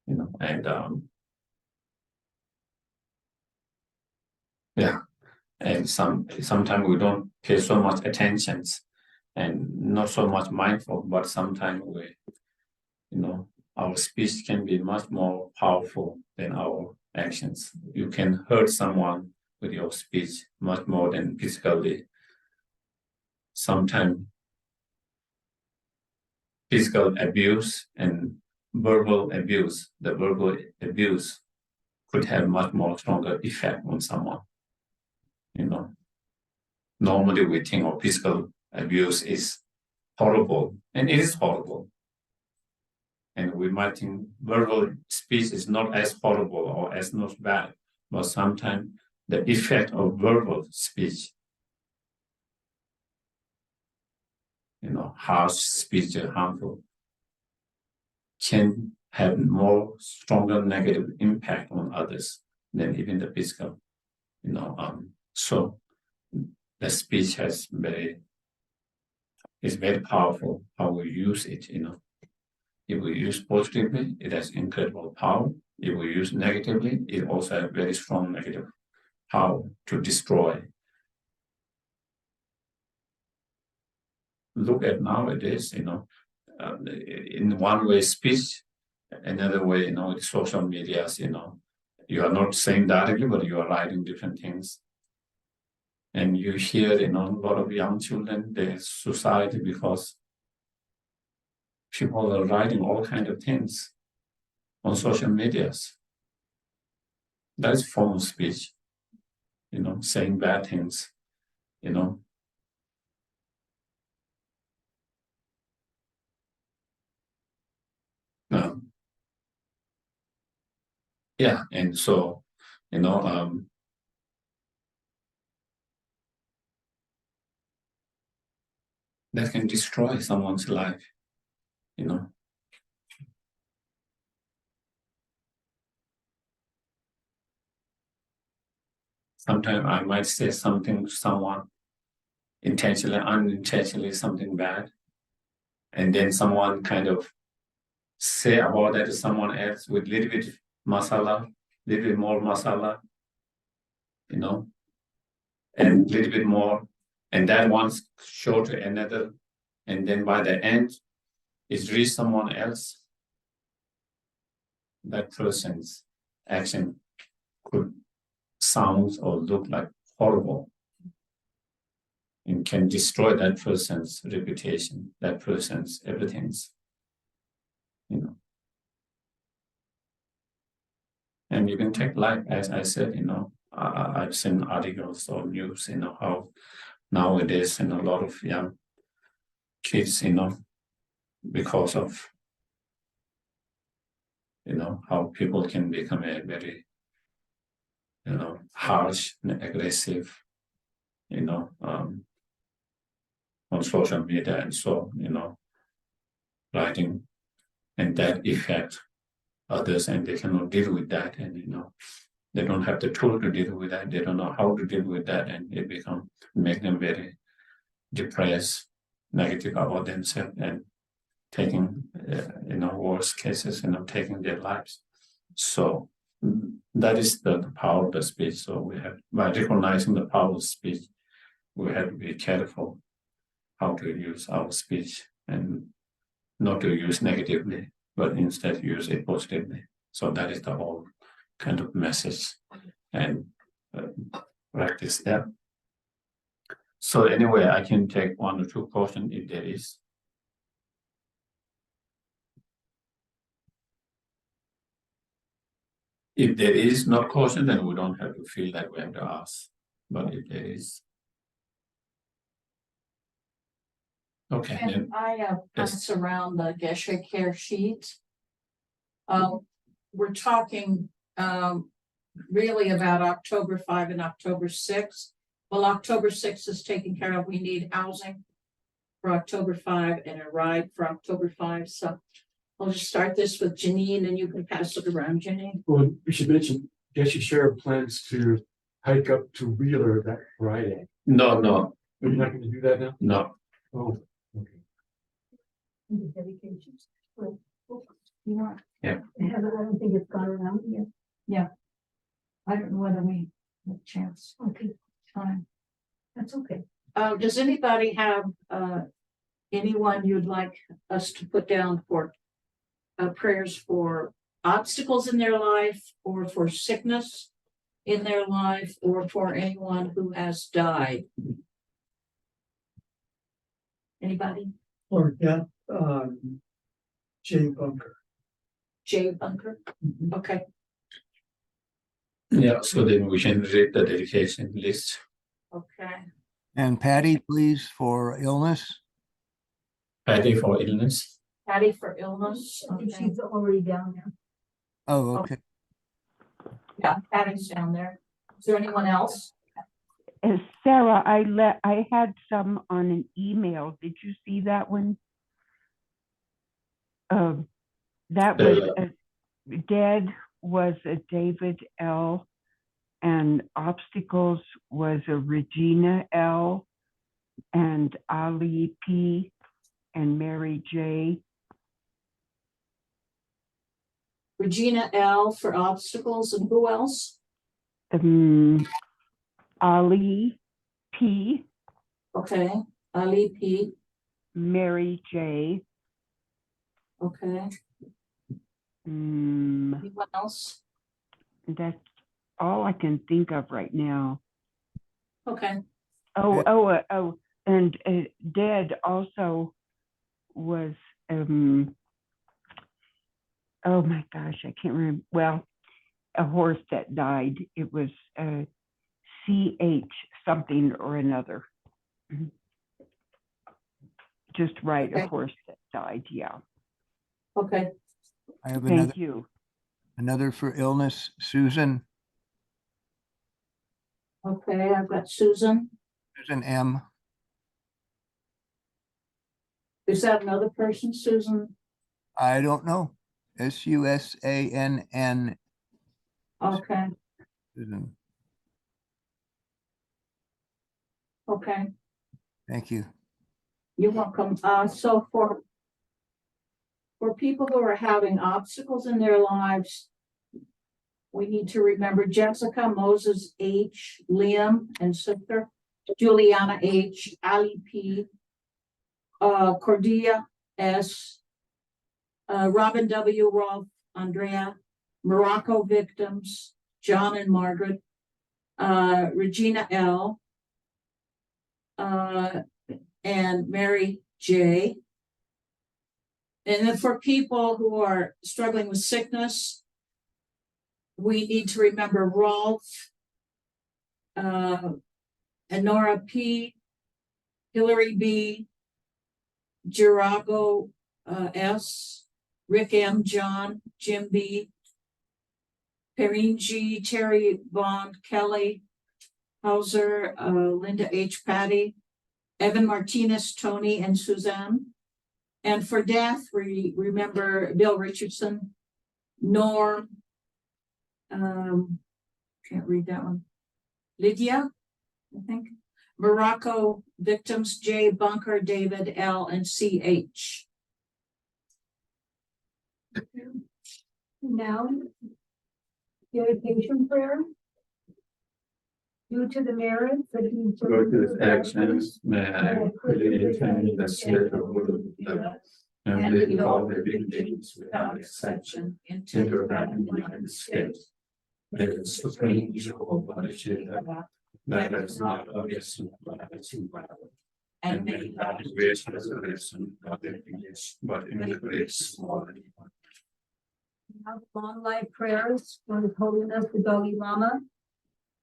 and yeah, and sometimes we don't pay so much attention and not so much mindful, but sometimes we, our speech can be much more powerful than our actions. You can hurt someone with your speech much more than physically. Sometimes physical abuse and verbal abuse, the verbal abuse could have much more stronger effect on someone. Normally we think of physical abuse is horrible, and it is horrible. And we might think verbal speech is not as horrible or as not bad, but sometimes the effect of verbal speech, harsh speech, harmful, can have more stronger negative impact on others than even the physical. So the speech is very powerful how we use it. If we use positively, it has incredible power. If we use negatively, it also has very strong negative power to destroy. Look at nowadays, in one way speech, another way, social medias, you are not saying directly, but you are writing different things. And you hear, a lot of young children, they suicide because people are writing all kinds of things on social medias. That is form of speech, saying bad things, yeah, and so, that can destroy someone's life, Sometimes I might say something to someone, intentionally, unintentionally, something bad, and then someone kind of say about that to someone else with little bit masala, little bit more masala, and little bit more, and that one's show to another, and then by the end, it's reach someone else. That person's action could sound or look like horrible, and can destroy that person's reputation, that person's everything's, And you can take life, as I said, I've seen articles or news, how nowadays, a lot of young kids, because of, how people can become a very, harsh and aggressive, on social media and so, writing, and that affect others, and they cannot deal with that, and they don't have the tool to deal with that. They don't know how to deal with that, and it make them very depressed, negative about themselves, and taking, worst cases, taking their lives. So that is the power of the speech. So we have, by recognizing the power of speech, we have to be careful how to use our speech and not to use negatively, but instead use it positively. So that is the whole kind of message and practice there. So anyway, I can take 1 or 2 questions if there is. If there is no question, then we don't have to feel that we have to ask. But if there is. Okay, then, And I pass around the Geshe care sheet. We're talking really about October 5 and October 6. Well, October 6 is taken care of. We need housing for October 5 and a ride for October 5. So I'll just start this with Janine and you can pass it around, Janine. Well, we should mention, Geshe Sherab plans to hike up to Wheeler that Friday. no, Are you not going to do that now? no. Oh, okay. The dedications. Well, You want? I don't think it's gone around yet. I don't know whether we have a chance. Okay, Time. that's okay. Does anybody have anyone you'd like us to put down for prayers for obstacles in their life or for sickness in their life or for anyone who has died? Anybody? Or death, Jay Bunker. Jay Bunker? Okay. Yeah, so then we can read the dedication list. Okay. And Patty, please, for illness. Patty for illness. Patty for illness. I think Okay. she's already down there. Oh, okay. Yeah, Patty's down there. Is there anyone else? Sarah, I had some on an email. Did you see that one? That was dead was a David L. and obstacles was a Regina L. and Ali P. and Mary J. Regina L for obstacles and who else? Ali P. Okay. Ali P. Mary J. Okay. Mm, Anyone else? that's all I can think of right now. Okay. And dead also was oh my gosh, I can't remember. Well, a horse that died. It was CH something or another. Just right, Okay. a horse that died. Yeah. Okay. I have Thank you. another for illness, Susan Okay. I've got Susan. M. Is that another person, Susan? I don't know. SUSANN. Okay. Susan. Okay. Thank you. You're welcome. So for people who are having obstacles in their lives, we need to remember Jessica, Moses H, Liam and sister, Juliana H, Ali P, Cordia S, Robin W, Rolf, Andrea, Morocco victims, John and Margaret, Regina L, and Mary J. And then for people who are struggling with sickness, we need to remember Rolf, Honora P, Hillary B, Girago S, Rick M, John, Jim B, Perrine G, Terry Bond, Kelly, Hauser, Linda H, Patty, Evan Martinez, Tony, and Suzanne. And for death, we remember Bill Richardson, Norm, can't read that one, Lydia, I think, Morocco victims, J, Bunker, David, L, and CH. Now, Dedication prayer. Due to the merits of these. Go to his actions, may I freely attain the spirit of wisdom and lead all living beings without exception into the United States. May the supreme evil punish it, that is not obvious and may not grace resurrection, but in grace, but in the grace of the Now, long life prayers for His Holiness the Dalai Lama.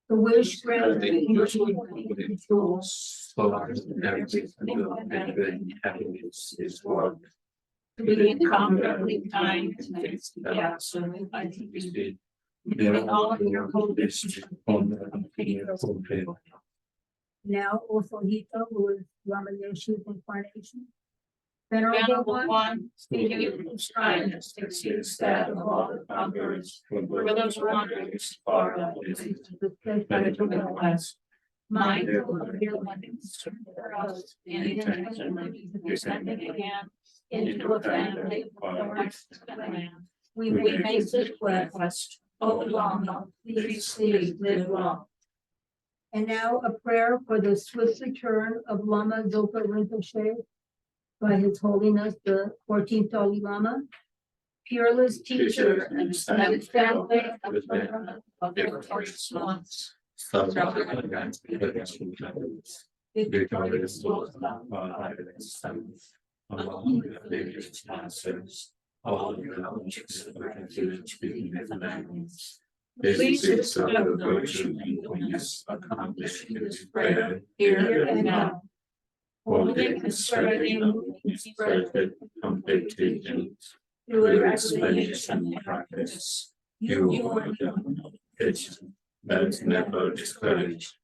The wish granted in tools, so everything happiness is one. To be incomparably kind and faithful, I think we did. May all of your holiness on the now also Hito, who is Lama Yeshu's incarnation. Venerable One, speaking of whose kindness exceeds that of all the conquerors, for those wanderers far away, mindful of your loving for us, and intentionally descending again into a family of forest and land. We make this request, O Lama, please live long. And now a prayer for the swift return of Lama Zopa Rinpoche by His Holiness the 14th Dalai Lama, peerless teacher and family of the victorious ones. Victorious was among the biggest answers, all the knowledge of speaking different languages. Please Basics of the accept the virtue virtue and holiness accomplished in this prayer prayer, here and now. holding and serving, spread completely Through explanation and practice. You are the patient that is never discouraged,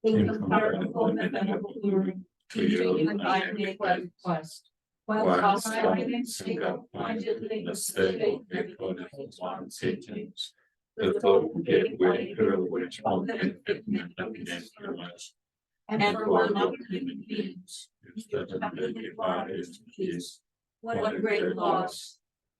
incomparable and glory to you and I make request. While striving single-mindedly in the state of victorious one Satan's, the thought gave way to which all infected against your life. And for one of human beings, Peace. what a great loss.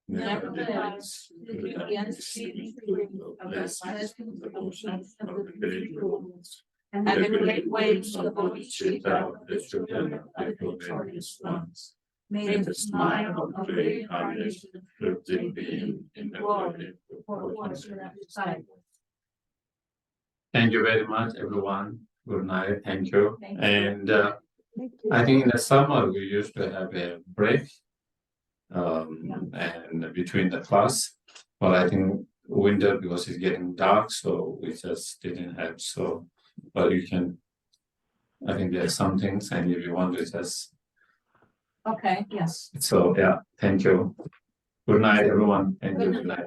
Nevertheless, the unceasing truth of the pleasant devotions of the individuals and the great waves of the street of the children of the victorious ones. May the smile of the reincarnation fruiting being in the glory for once in disciples. Thank you very much, everyone. Good night. Thank you. Thank you. And I think in the summer we used to have a break and between the class, but I think winter because it's getting dark, so we just didn't have so. But you can, I think there are some things, and if you want to just Okay, yes. so yeah. Thank you. Good night, everyone. Thank you. Good night.